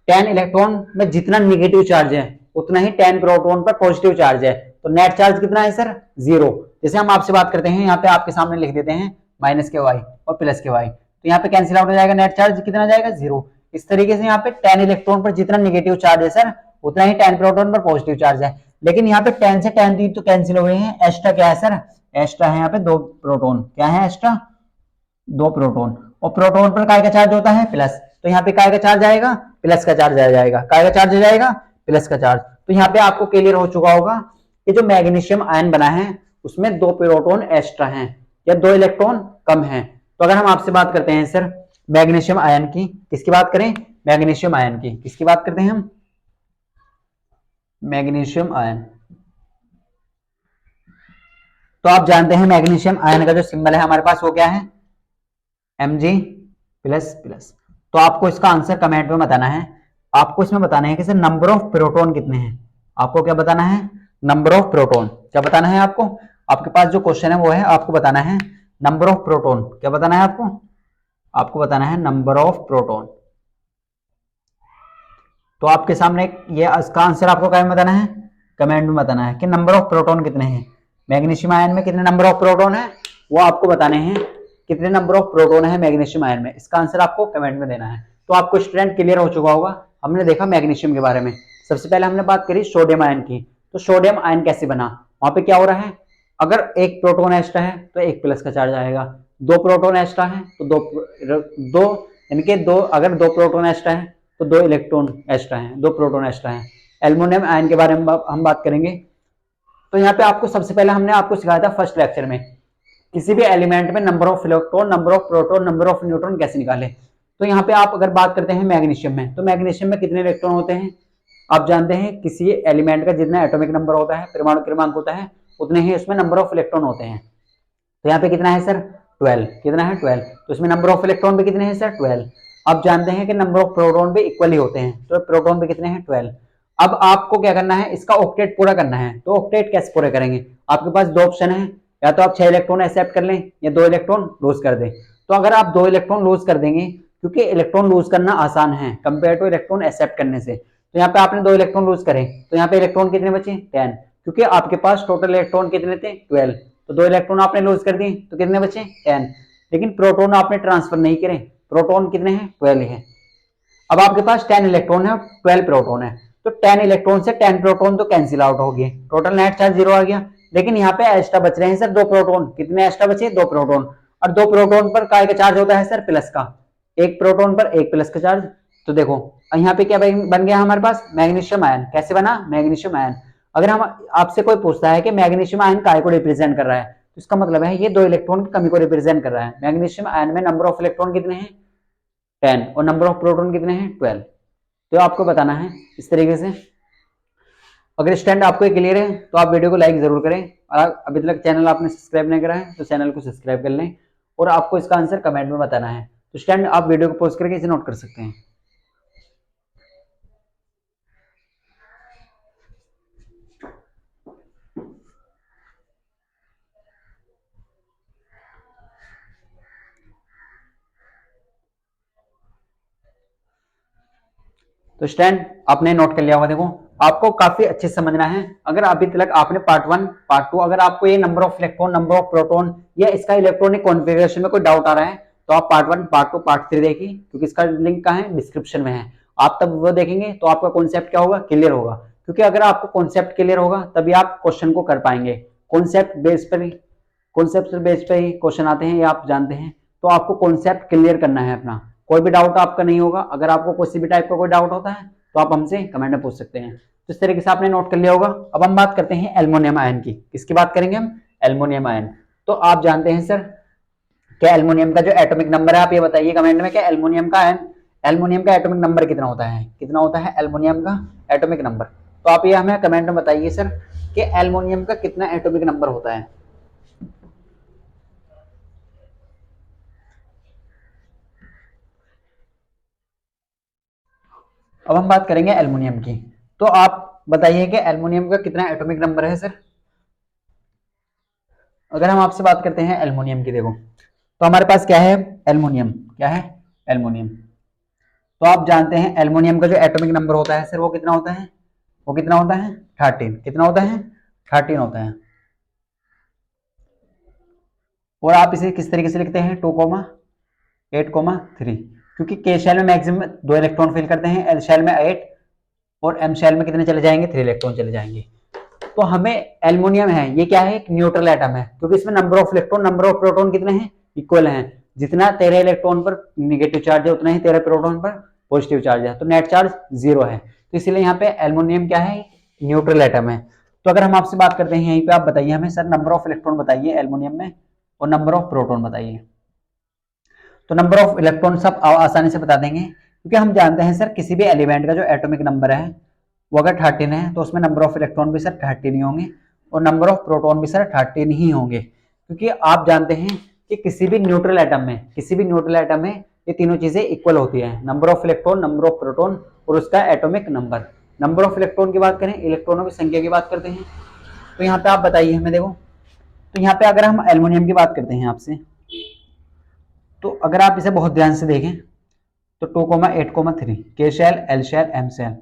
10 इलेक्ट्रॉन में जितना निगेटिव चार्ज है उतना ही 10 प्रोटॉन पर पॉजिटिव चार्ज है। तो नेट चार्ज कितना है सर, 0। जैसे हम आपसे बात करते हैं, यहाँ पे आपके सामने लिख देते हैं माइनस के वाई और प्लस के वाई, तो यहाँ पे कैंसिल आउट हो जाएगा, नेट चार्ज कितना जाएगा, 0। इस तरीके से यहाँ पे 10 इलेक्ट्रॉन पर जितना निगेटिव चार्ज है सर उतना ही 10 प्रोटॉन पर पॉजिटिव चार्ज है। लेकिन यहाँ पे 10 से 10 तो कैंसिल हो गए हैं, एक्स्ट्रा क्या है सर, एक्स्ट्रा है यहाँ पे 2 प्रोटॉन। क्या है एक्स्ट्रा, 2 प्रोटॉन। और प्रोटॉन पर काय का चार्ज होता है, प्लस। तो यहाँ पे काय का चार्ज आएगा, प्लस का चार्ज आ जाएगा। काय का चार्ज आ जाएगा, प्लस का चार्ज। तो यहाँ पे आपको क्लियर हो चुका होगा कि जो मैग्नीशियम आयन बना है उसमें 2 प्रोटॉन एक्स्ट्रा हैं या 2 इलेक्ट्रॉन कम हैं। तो अगर हम आपसे बात करते हैं सर मैग्नीशियम आयन की, किसकी बात करें, मैग्नीशियम आयन की, किसकी बात करते हैं हम, मैग्नीशियम आयन। तो आप जानते हैं मैग्नीशियम आयन का जो सिंबल है हमारे पास वो क्या है, Mg++। तो आपको इसका आंसर कमेंट में बताना है। आपको इसमें बताना है कि सर नंबर ऑफ प्रोटॉन कितने हैं। आपको क्या बताना है, नंबर ऑफ प्रोटॉन। क्या बताना है आपको, आपके पास जो क्वेश्चन है वो है आपको बताना है नंबर ऑफ प्रोटॉन। क्या बताना है आपको, आपको बताना है नंबर ऑफ प्रोटॉन। तो आपके सामने ये इसका आंसर आपको क्या बताना है, कमेंट में बताना है कि नंबर ऑफ प्रोटॉन कितने हैं। मैग्नीशियम आयन में कितने नंबर ऑफ प्रोटॉन है वो आपको बताने हैं, कितने नंबर ऑफ प्रोटॉन है मैग्नीशियम आयन में, इसका आंसर आपको कमेंट में देना है। तो आपको स्टूडेंट क्लियर हो चुका होगा। हमने देखा मैग्नीशियम के बारे में। सबसे पहले हमने बात करी सोडियम आयन की। तो सोडियम आयन कैसे बना, वहां पे क्या हो रहा है, अगर 1 प्रोटॉन एक्स्ट्रा है तो 1 प्लस का चार्ज आएगा, 2 प्रोटॉन एक्स्ट्रा है तो 2 यानी कि 2, अगर 2 प्रोटॉन एक्स्ट्रा है तो 2 इलेक्ट्रॉन एक्स्ट्रा है, 2 प्रोटॉन एक्स्ट्रा है। एल्युमिनियम आयन के बारे में हम बात करेंगे। तो यहाँ पे आपको सबसे पहले हमने आपको सिखाया था फर्स्ट लेक्चर में किसी भी एलिमेंट में number of electron, number of proton, number of neutron कैसे निकाले। तो यहाँ पे आप अगर बात करते हैं मैग्नीशियम में, तो मैग्नीशियम में कितने इलेक्ट्रॉन होते हैं, आप जानते हैं किसी एलिमेंट का जितना एटॉमिक नंबर होता है, परमाणु क्रमांक होता है, उतने ही उसमें नंबर ऑफ इलेक्ट्रॉन होते हैं। तो यहाँ पे कितना है सर, 12। कितना है, 12। तो इसमें नंबर ऑफ इलेक्ट्रॉन भी कितने हैं सर, 12। आप जानते हैं कि नंबर ऑफ प्रोटॉन भी इक्वली होते हैं, तो प्रोटॉन भी कितने हैं, 12। अब आपको क्या करना है, इसका ऑक्टेट पूरा करना है। तो ऑक्टेट कैसे पूरे करेंगे, आपके पास 2 ऑप्शन है, या तो आप 6 इलेक्ट्रॉन एक्सेप्ट कर लें या 2 इलेक्ट्रॉन लूज कर दें। तो अगर आप 2 इलेक्ट्रॉन लूज कर देंगे, क्योंकि इलेक्ट्रॉन लूज करना आसान है कंपेयर टू इलेक्ट्रॉन एक्सेप्ट करने से, तो यहाँ पे आपने 2 इलेक्ट्रॉन लूज करें तो यहाँ पे इलेक्ट्रॉन कितने बचे, 10। क्योंकि आपके पास टोटल इलेक्ट्रॉन कितने थे, 12। तो 2 इलेक्ट्रॉन आपने लूज कर दिए तो कितने बचे, 10। लेकिन प्रोटॉन आपने ट्रांसफर नहीं करे, प्रोटॉन कितने हैं, 12 है। अब आपके पास 10 इलेक्ट्रॉन है, 12 प्रोटॉन है, तो 10 इलेक्ट्रॉन से 10 प्रोटॉन तो कैंसिल आउट हो गए, टोटल नेट चार्ज 0 आ गया। लेकिन यहाँ पे एक्स्ट्रा बच रहे हैं सर 2 प्रोटॉन। कितने एक्स्ट्रा बचे, 2 प्रोटॉन। और 2 प्रोटॉन पर काय का चार्ज होता है सर, प्लस का। 1 प्रोटॉन पर 1 प्लस का चार्ज। तो देखो और यहाँ पे क्या बन गया हमारे पास, मैग्नीशियम आयन। कैसे बना, मैग्नीशियम आयन। अगर हम आपसे कोई पूछता है कि मैग्नीशियम आयन काय को रिप्रेजेंट कर रहा है, तो इसका मतलब है ये 2 इलेक्ट्रॉन की कमी को रिप्रेजेंट कर रहा है। मैग्नीशियम आयन में नंबर ऑफ इलेक्ट्रॉन कितने हैं, 10, और नंबर ऑफ प्रोटॉन कितने हैं, 12। तो आपको बताना है इस तरीके से। अगर स्टैंड आपको क्लियर है तो आप वीडियो को लाइक जरूर करें, और अभी तक चैनल आपने सब्सक्राइब नहीं करा है तो चैनल को सब्सक्राइब कर लें, और आपको इसका आंसर कमेंट में बताना है। तो स्टैंड आप वीडियो को पॉज करके इसे नोट कर सकते हैं। तो स्टैंड आपने नोट कर लिया होगा। देखो आपको काफी अच्छे से समझना है। अगर अभी तक आपने पार्ट 1 पार्ट 2, अगर आपको ये number of electron, number of proton या इसका इलेक्ट्रॉनिक कॉन्फ़िगरेशन में कोई डाउट आ रहा है, तो आप पार्ट 1 पार्ट 2 पार्ट 3 देखिए, क्योंकि इसका लिंक कहाँ है, डिस्क्रिप्शन में है। आप तब वो देखेंगे तो आपका कॉन्सेप्ट क्या होगा, क्लियर होगा। क्योंकि अगर आपको कॉन्सेप्ट क्लियर होगा तभी आप क्वेश्चन को कर पाएंगे। कॉन्सेप्ट बेस पर ही, कॉन्सेप्ट बेस पे ही क्वेश्चन आते हैं, ये आप जानते हैं। तो आपको कॉन्सेप्ट क्लियर करना है अपना, कोई भी डाउट आपका नहीं होगा। अगर आपको किसी भी टाइप का कोई डाउट होता है तो आप हमसे कमेंट में पूछ सकते हैं। तो इस तरीके से आपने नोट कर लिया होगा। अब हम बात करते हैं एल्युमिनियम आयन की। किसकी बात करेंगे हम, एल्युमिनियम आयन। तो आप जानते हैं सर क्या एल्युमिनियम का जो एटॉमिक नंबर है, आप ये बताइए कमेंट में, क्या एल्युमिनियम का आयन, एल्युमिनियम का एटॉमिक नंबर कितना होता है, कितना होता है एल्युमिनियम का एटॉमिक नंबर। तो आप ये हमें कमेंट में बताइए सर कि एल्युमिनियम का कितना एटॉमिक नंबर होता है। अब हम बात करेंगे एल्युमिनियम की। तो आप बताइए कि एल्युमिनियम का कितना एटॉमिक नंबर है सर। अगर हम आपसे बात करते हैं एल्युमिनियम की, देखो तो हमारे पास क्या है, एल्युमिनियम, क्या है, एल्युमिनियम। तो आप जानते हैं एल्युमिनियम का जो एटॉमिक नंबर होता है सर वो कितना होता है, वो कितना होता है, 13। कितना होता है, 13 होता है। और आप इसे किस तरीके से लिखते हैं, 2,8,3, क्योंकि के शेल में मैक्सिमम 2 इलेक्ट्रॉन फिल करते हैं, एल शेल में 8, और एम शेल में कितने चले जाएंगे, 3 इलेक्ट्रॉन चले जाएंगे। तो हमें एल्युमिनियम है, ये क्या है, एक न्यूट्रल एटम है, क्योंकि इसमें number of electron, number of proton कितने हैं, इक्वल हैं। जितना 13 इलेक्ट्रॉन पर निगेटिव चार्ज है उतना ही 13 प्रोटॉन पर पॉजिटिव चार्ज है, तो नेट चार्ज 0 है। तो इसलिए यहाँ पे एल्युमिनियम क्या है, न्यूट्रल एटम है। तो अगर हम आपसे बात करते हैं यहीं पे, आप बताइए हमें सर नंबर ऑफ इलेक्ट्रॉन बताइए एल्युमिनियम में, और नंबर ऑफ प्रोटॉन बताइए। तो नंबर ऑफ इलेक्ट्रॉन सब आसानी से बता देंगे, क्योंकि हम जानते हैं सर किसी भी एलिमेंट का जो एटॉमिक नंबर है वो अगर 13 है तो उसमें नंबर ऑफ इलेक्ट्रॉन भी सर 13 ही होंगे, और नंबर ऑफ प्रोटॉन भी सर 13 ही होंगे। क्योंकि आप जानते हैं कि किसी भी न्यूट्रल एटम में, किसी भी न्यूट्रल एटम में ये तीनों चीजें इक्वल होती हैं, number of electron, number of proton, और उसका atomic number. Number of electron की बात करें, इलेक्ट्रॉनों की संख्या की बात करते हैं। तो यहाँ पे आप बताइए हमें, देखो तो यहाँ पे अगर हम एल्युमिनियम की बात करते हैं आपसे, तो अगर आप इसे बहुत ध्यान से देखें तो 2,8,3, K shell, L shell, M shell.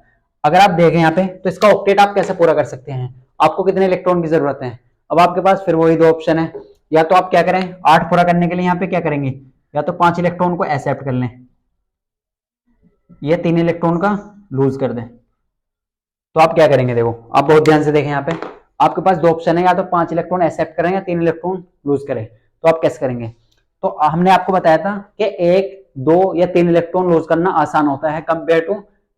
अगर आप देखें यहाँ पे तो इसका ऑक्टेट आप कैसे पूरा कर सकते हैं, आपको कितने इलेक्ट्रॉन की जरूरत है। अब आपके पास फिर वही 2 ऑप्शन है, या तो आप क्या करें, 8 पूरा करने के लिए यहाँ पे क्या करेंगे, या तो 5 इलेक्ट्रॉन को एक्सेप्ट कर लें, या 3 इलेक्ट्रॉन का लूज कर दें। तो आप क्या करेंगे, देखो आप बहुत ध्यान से देखें यहाँ पे, आपके पास 2 ऑप्शन है, या तो 5 इलेक्ट्रॉन एक्सेप्ट करें या 3 इलेक्ट्रॉन लूज करें। तो आप कैसे करेंगे, तो हमने आपको बताया था कि 1, 2 या 3 इलेक्ट्रॉन लूज करना आसान होता है कंपेयर टू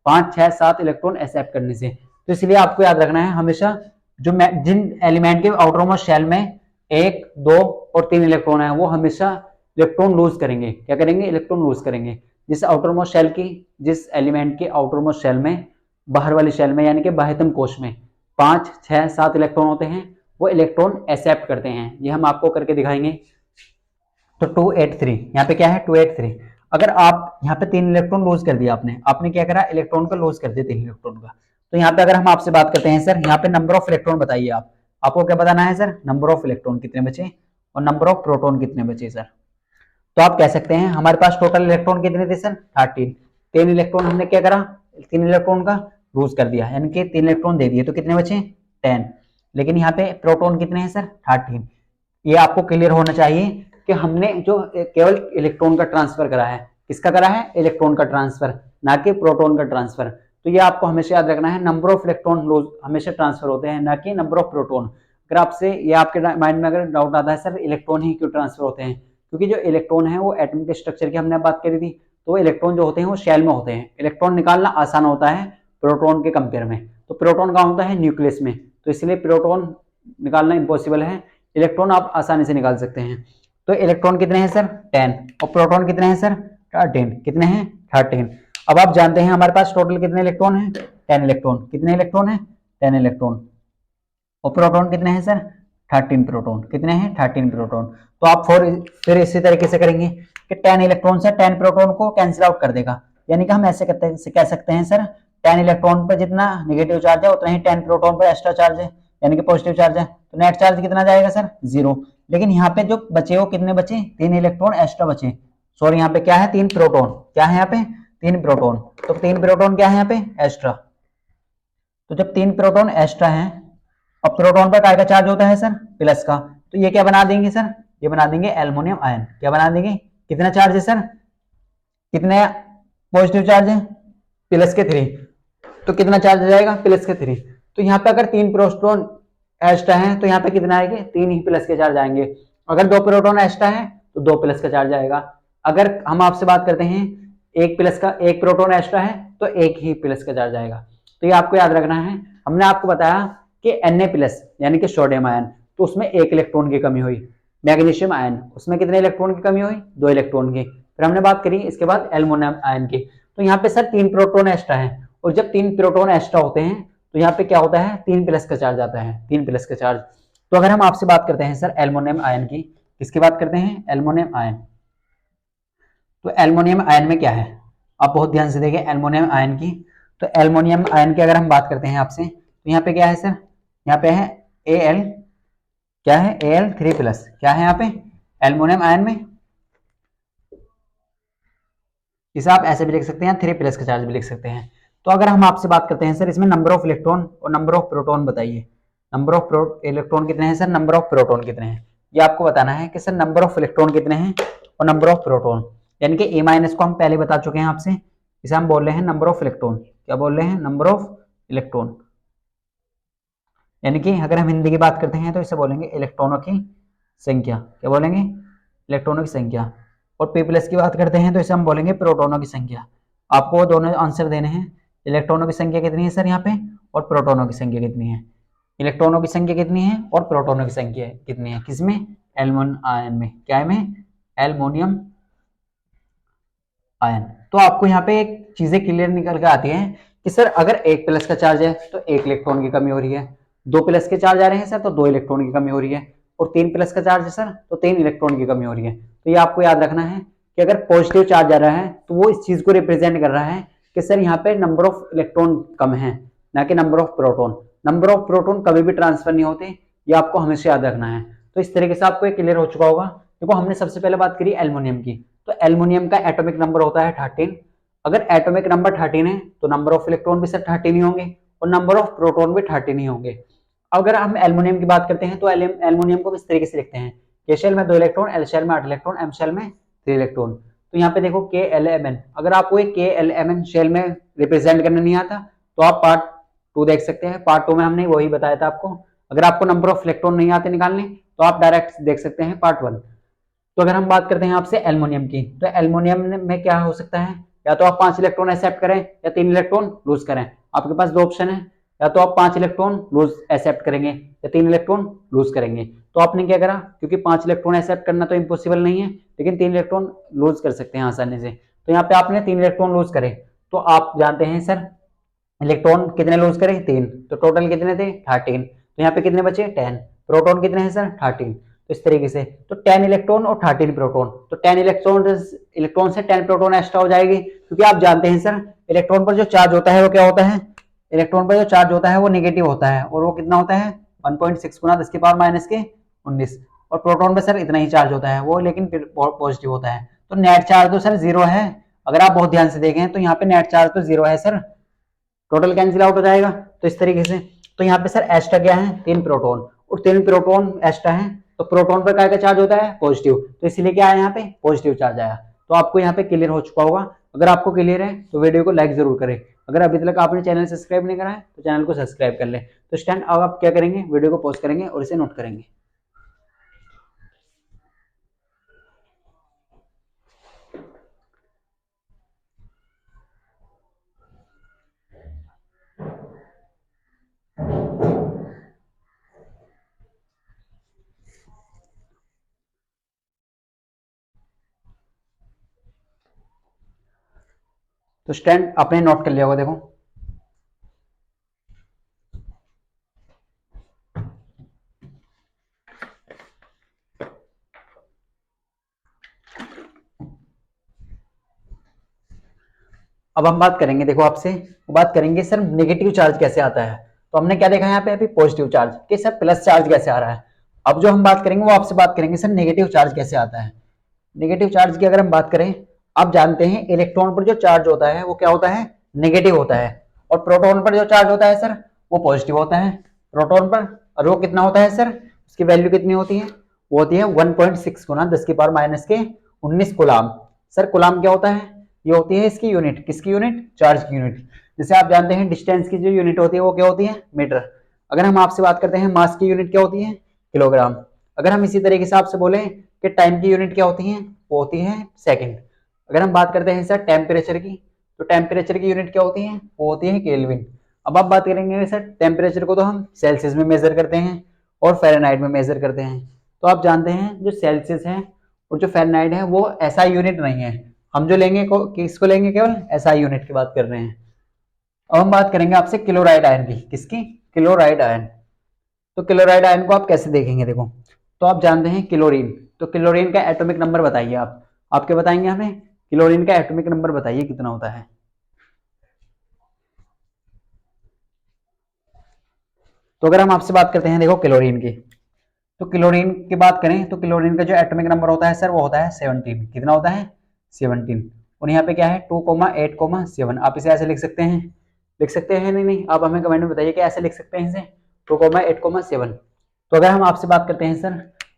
5, 6, 7 इलेक्ट्रॉन एक्सेप्ट करने से। तो इसलिए आपको याद रखना है हमेशा, जो जिन एलिमेंट के आउटरमोस्ट शेल में 1, 2 और 3 इलेक्ट्रॉन है वो हमेशा इलेक्ट्रॉन लूज करेंगे। क्या करेंगे, इलेक्ट्रॉन लूज करेंगे। जिस आउटरमोस्ट शेल की, जिस एलिमेंट के आउटरमोस्ट शेल में, बाहर वाली शेल में यानी कि बाह्यतम कोश में 5, 6, 7 इलेक्ट्रॉन होते हैं, वो इलेक्ट्रॉन एक्सेप्ट करते हैं। ये हम आपको करके दिखाएंगे। तो 283 यहाँ पे क्या है, 283। अगर आप यहाँ पे 3 इलेक्ट्रॉन लूज कर दिया आपने क्या करा, इलेक्ट्रॉन को लूज कर दिया 3 इलेक्ट्रॉन का। तो यहाँ पे अगर हम आपसे बात करते हैं सर, यहाँ पे नंबर ऑफ इलेक्ट्रॉन बताइए आपको क्या बताना है सर, नंबर ऑफ इलेक्ट्रॉन कितने बचे और नंबर ऑफ प्रोटॉन कितने बचे सर। तो आप कह सकते हैं हमारे पास टोटल इलेक्ट्रॉन कितने थे सर, 13। 3 इलेक्ट्रॉन हमने क्या करा, 3 इलेक्ट्रॉन का लूज कर दिया, यानी कि 3 इलेक्ट्रॉन दे दिए, तो कितने बचे, 10। लेकिन यहाँ पे प्रोटॉन कितने हैं सर, 13। ये आपको क्लियर होना चाहिए कि हमने जो केवल इलेक्ट्रॉन का ट्रांसफर करा है, किसका करा है, इलेक्ट्रॉन का ट्रांसफर, ना कि प्रोटॉन का ट्रांसफर। तो ये आपको हमेशा याद रखना है, नंबर ऑफ इलेक्ट्रॉन लूज हमेशा ट्रांसफर होते हैं, ना कि नंबर ऑफ प्रोटॉन। अगर आपसे ये आपके माइंड में अगर डाउट आता है सर इलेक्ट्रॉन ही क्यों ट्रांसफर होते हैं, क्योंकि जो इलेक्ट्रॉन है वो एटम के स्ट्रक्चर की हमने बात करी थी, तो इलेक्ट्रॉन जो होते हैं वो शेल में होते हैं। इलेक्ट्रॉन निकालना आसान होता है प्रोटॉन के कंपेयर में। तो प्रोटॉन कहाँ होता है? न्यूक्लियस में। तो इसलिए प्रोटॉन निकालना इम्पॉसिबल है, इलेक्ट्रॉन आप आसानी से निकाल सकते हैं। तो इलेक्ट्रॉन कितने हैं सर? 10। और प्रोटॉन कितने हैं सर? 13। कितने हैं? 13। अब आप जानते हैं हमारे पास टोटल कितने इलेक्ट्रॉन हैं? 10 इलेक्ट्रॉन। कितने इलेक्ट्रॉन हैं? 10 इलेक्ट्रॉन। और प्रोटॉन कितने हैं सर? 13 प्रोटॉन। कितने हैं? 13 प्रोटॉन। तो आप फिर इसी तरीके से करेंगे कि 10 इलेक्ट्रॉन से 10 प्रोटॉन को कैंसिल आउट कर देगा। यानी कि हम ऐसे कह सकते हैं सर 10 इलेक्ट्रॉन पर जितना नेगेटिव चार्ज है उतना ही 10 प्रोटॉन पर एक्स्ट्रा चार्ज है, यानी कि पॉजिटिव चार्ज है। तो नेट चार्ज कितना जाएगा सर? 0। लेकिन यहाँ पे जो बचे वो कितने बचे? 3 इलेक्ट्रॉन एक्स्ट्रा बचे। सॉरी, यहाँ पे क्या है? 3 प्रोटॉन। क्या है यहाँ पे? 3 प्रोटॉन। तो 3 प्रोटॉन क्या है यहाँ पे? एक्स्ट्रा। तो जब 3 प्रोटॉन एक्स्ट्रा है, अब प्रोटॉन पर काय का चार्ज होता है सर? प्लस का। तो ये क्या बना देंगे सर? ये बना देंगे एल्युमिनियम आयन। क्या बना देंगे? कितना चार्ज है सर? कितने पॉजिटिव चार्ज है? प्लस के 3। तो कितना चार्ज आ जाएगा? प्लस के 3। तो यहाँ पे अगर 3 प्रोटॉन एक्स्ट्रा है तो यहाँ पे कितना आएंगे? 3 ही प्लस के चार्ज आएंगे। अगर 2 प्रोटॉन एक्स्ट्रा है तो 2 प्लस का चार्ज आएगा। अगर हम आपसे बात करते हैं एक प्रोटॉन एक्स्ट्रा है तो 1 ही प्लस का चार्ज आएगा। तो ये आपको याद रखना है। हमने आपको बताया कि Na+ यानी कि सोडियम आयन, तो उसमें 1 इलेक्ट्रॉन की कमी हुई। मैग्नीशियम आयन, उसमें कितने इलेक्ट्रॉन की कमी हुई? 2 इलेक्ट्रॉन की। फिर हमने बात करी इसके बाद एल्युमिनियम आयन की। तो यहाँ पे सर 3 प्रोटॉन एक्स्ट्रा है, और जब 3 प्रोटॉन एक्स्ट्रा होते हैं तो यहाँ पे क्या होता है? 3 प्लस का चार्ज आता है। 3 प्लस का चार्ज। तो अगर हम आपसे बात करते हैं सर एल्युमिनियम आयन की, किसकी बात करते हैं? Aluminium ion. तो एल्युमिनियम आयन में क्या है? आप बहुत ध्यान से देखें एल्युमिनियम आयन की। तो एल्युमिनियम आयन की अगर हम बात करते हैं आपसे, तो यहाँ पे क्या है सर? यहाँ पे है Al, क्या है? Al3+। क्या है यहाँ पे एल्युमिनियम आयन में? इसे आप ऐसे भी लिख सकते हैं, 3+ का चार्ज भी लिख सकते हैं। तो अगर हम आपसे बात करते हैं सर इसमें नंबर ऑफ इलेक्ट्रॉन और नंबर ऑफ प्रोटॉन बताइए। नंबर ऑफ इलेक्ट्रॉन कितने हैं सर? नंबर ऑफ प्रोटॉन कितने हैं? ये आपको बताना है कि सर नंबर ऑफ इलेक्ट्रॉन कितने हैं और नंबर ऑफ प्रोटॉन। यानी कि A- को हम पहले बता चुके हैं आपसे, इसे हम बोल रहे हैं नंबर ऑफ इलेक्ट्रॉन। क्या बोल रहे हैं? Number of electron. यानी कि अगर हम हिंदी की बात करते हैं तो इसे बोलेंगे इलेक्ट्रॉनों की संख्या। क्या बोलेंगे? इलेक्ट्रॉनों की संख्या। और P+ की बात करते हैं तो इसे हम बोलेंगे प्रोटॉनों की संख्या। आपको दोनों आंसर देने हैं। इलेक्ट्रॉनों की संख्या कितनी है सर यहाँ पे, और प्रोटॉनों की संख्या कितनी है? इलेक्ट्रॉनों की संख्या कितनी है और प्रोटॉनों की संख्या कितनी है? किसमें? एल्युमिनियम आयन में। क्या में? Aluminium ion. तो आपको यहाँ पे एक चीजें क्लियर निकल के आती हैं कि सर अगर 1+ का चार्ज है तो 1 इलेक्ट्रॉन की कमी हो रही है, 2+ के चार्ज आ रहे हैं सर तो 2 इलेक्ट्रॉन की कमी हो रही है, और 3+ का चार्ज है सर तो 3 इलेक्ट्रॉन की कमी हो रही है। तो ये आपको याद रखना है कि अगर पॉजिटिव चार्ज आ रहा है तो वो इस चीज को रिप्रेजेंट कर रहा है कि सर यहाँ पे नंबर ऑफ इलेक्ट्रॉन कम है, ना कि number of proton. Number of proton कभी भी ट्रांसफर नहीं होते, ये आपको हमेशा याद रखना है। तो इस तरीके से आपको क्लियर हो चुका होगा। देखो हमने सबसे पहले बात करी एल्युमिनियम की। तो एल्युमिनियम का एटॉमिक नंबर होता है 13। अगर एटॉमिक नंबर 13 है तो नंबर ऑफ इलेक्ट्रॉन भी सर 13 ही होंगे और नंबर ऑफ प्रोटॉन भी 13 ही होंगे। अगर हम एल्युमिनियम की बात करते हैं तो एल्युमिनियम को इस तरीके से लिखते हैं, के शेल में 2 इलेक्ट्रॉन, एल शेल में 8 इलेक्ट्रॉन, एम शेल में 3 इलेक्ट्रॉन। तो यहाँ पे देखो KLMN, अगर आपको एक KLMN शेल में रिप्रेजेंट करना नहीं आता तो आप पार्ट 2 देख सकते हैं। पार्ट 2 में हमने वही बताया था आपको। अगर आपको नंबर ऑफ इलेक्ट्रॉन नहीं आते निकालने तो आप डायरेक्ट देख सकते हैं पार्ट 1। तो अगर हम बात करते हैं आपसे एल्युमिनियम की, तो एल्युमिनियम में क्या हो सकता है? या तो आप 5 इलेक्ट्रॉन एक्सेप्ट करें या 3 इलेक्ट्रॉन लूज करें। आपके पास 2 ऑप्शन है, या तो आप 5 इलेक्ट्रॉन लूज एक्सेप्ट करेंगे या 3 इलेक्ट्रॉन लूज करेंगे। तो आपने क्या करा, क्योंकि 5 इलेक्ट्रॉन एक्सेप्ट करना तो इम्पॉसिबल नहीं है, लेकिन 3 इलेक्ट्रॉन लूज कर सकते हैं आसानी से। तो यहाँ पे आपने 3 इलेक्ट्रॉन लूज करे। तो आप जानते हैं सर इलेक्ट्रॉन कितने लूज करे? 3। तो टोटल कितने थे? 13। तो यहाँ पे कितने बचे? 10। प्रोटॉन कितने हैं सर? 13। तो इस तरीके से तो 10 इलेक्ट्रॉन और 13 प्रोटॉन, तो 10 इलेक्ट्रॉन से 10 प्रोटॉन एक्स्ट्रा हो जाएगी, क्योंकि आप जानते हैं सर इलेक्ट्रॉन पर जो चार्ज होता है वो क्या होता है? इलेक्ट्रॉन पर जो चार्ज होता है वो नेगेटिव होता है, और वो कितना होता है? 1.6 गुना 10 की पावर माइनस के 19। और प्रोटॉन पर सर इतना ही चार्ज होता है वो, लेकिन पॉजिटिव होता है। तो नेट चार्ज तो सर 0 है। अगर आप बहुत ध्यान से देखें तो यहाँ पे नेट चार्ज तो 0 है सर, टोटल कैंसिल आउट हो जाएगा। तो इस तरीके से तो यहाँ पे सर एक्स्ट्रा क्या है? 3 प्रोटॉन, और 3 प्रोटॉन एक्स्ट्रा है तो प्रोटॉन पर क्या चार्ज होता है? पॉजिटिव। तो इसीलिए क्या आया यहाँ पे? पॉजिटिव चार्ज आया। तो आपको यहाँ पे क्लियर हो चुका होगा। अगर आपको क्लियर है तो वीडियो को लाइक जरूर करें। अगर अभी तक आपने चैनल सब्सक्राइब नहीं करा है तो चैनल को सब्सक्राइब कर ले। तो स्टैंड अब आप क्या करेंगे, वीडियो को पॉज करेंगे और इसे नोट करेंगे। तो स्टूडेंट आपने नोट कर लिया होगा, देखो अब हम बात करेंगे, देखो आपसे बात करेंगे सर नेगेटिव चार्ज कैसे आता है। तो हमने क्या देखा यहाँ पे अभी पॉजिटिव चार्ज, कि सर प्लस चार्ज कैसे आ रहा है। अब जो हम बात करेंगे वो आपसे बात करेंगे सर नेगेटिव चार्ज कैसे आता है। नेगेटिव चार्ज की अगर हम बात करें, आप जानते हैं इलेक्ट्रॉन पर जो चार्ज होता है वो क्या होता है, नेगेटिव होता है, और प्रोटॉन पर जो चार्ज होता है सर वो पॉजिटिव होता है प्रोटॉन पर। और वो कितना होता है सर, उसकी वैल्यू कितनी होती है, वो होती है 1.6 गुना 10 की पावर माइनस के 19 गुलाम। सर गुलाम क्या होता है, ये होती है इसकी यूनिट, किसकी यूनिट, चार्ज की यूनिट। जैसे आप जानते हैं डिस्टेंस की जो यूनिट होती है वो क्या होती है, मीटर। अगर हम आपसे बात करते हैं मास की यूनिट क्या होती है, किलोग्राम। अगर हम इसी तरीके से आपसे बोले कि टाइम की यूनिट क्या होती है, वो होती है सेकंड। अगर हम बात करते हैं सर टेम्परेचर की, तो टेम्परेचर की यूनिट क्या होती है, वो होती है केल्विन। अब आप बात करेंगे सर टेम्परेचर को तो हम सेल्सियस में मेजर करते हैं और फ़ारेनहाइट में मेजर करते हैं। तो आप जानते हैं जो सेल्सियस है और जो फ़ारेनहाइट है वो ऐसा यूनिट नहीं है, हम जो लेंगे किसको लेंगे, केवल एसआई यूनिट की बात कर रहे हैं। अब हम बात करेंगे आपसे क्लोराइड आयन की, किसकी, क्लोराइड आयन। तो क्लोराइड आयन को आप कैसे देखेंगे, देखो तो आप जानते हैं क्लोरीन, तो क्लोरीन का एटॉमिक नंबर बताइए आप क्या बताएंगे हमें, क्लोरीन का एटॉमिक नंबर बताइए कितना होता है। तो अगर हम आपसे बात करते हैं देखो क्लोरीन की, तो क्लोरीन की बात करें तो क्लोरीन का जो एटॉमिक नंबर होता है सर वो होता है 17। कितना होता है, 17। और यहाँ पे क्या है 2,8,7। आप इसे ऐसे लिख सकते हैं, लिख सकते हैं, नहीं नहीं आप हमें कमेंट में बताइए कि ऐसे लिख सकते हैं इसे 2,8,7। तो अगर हम आपसे बात करते हैं सर,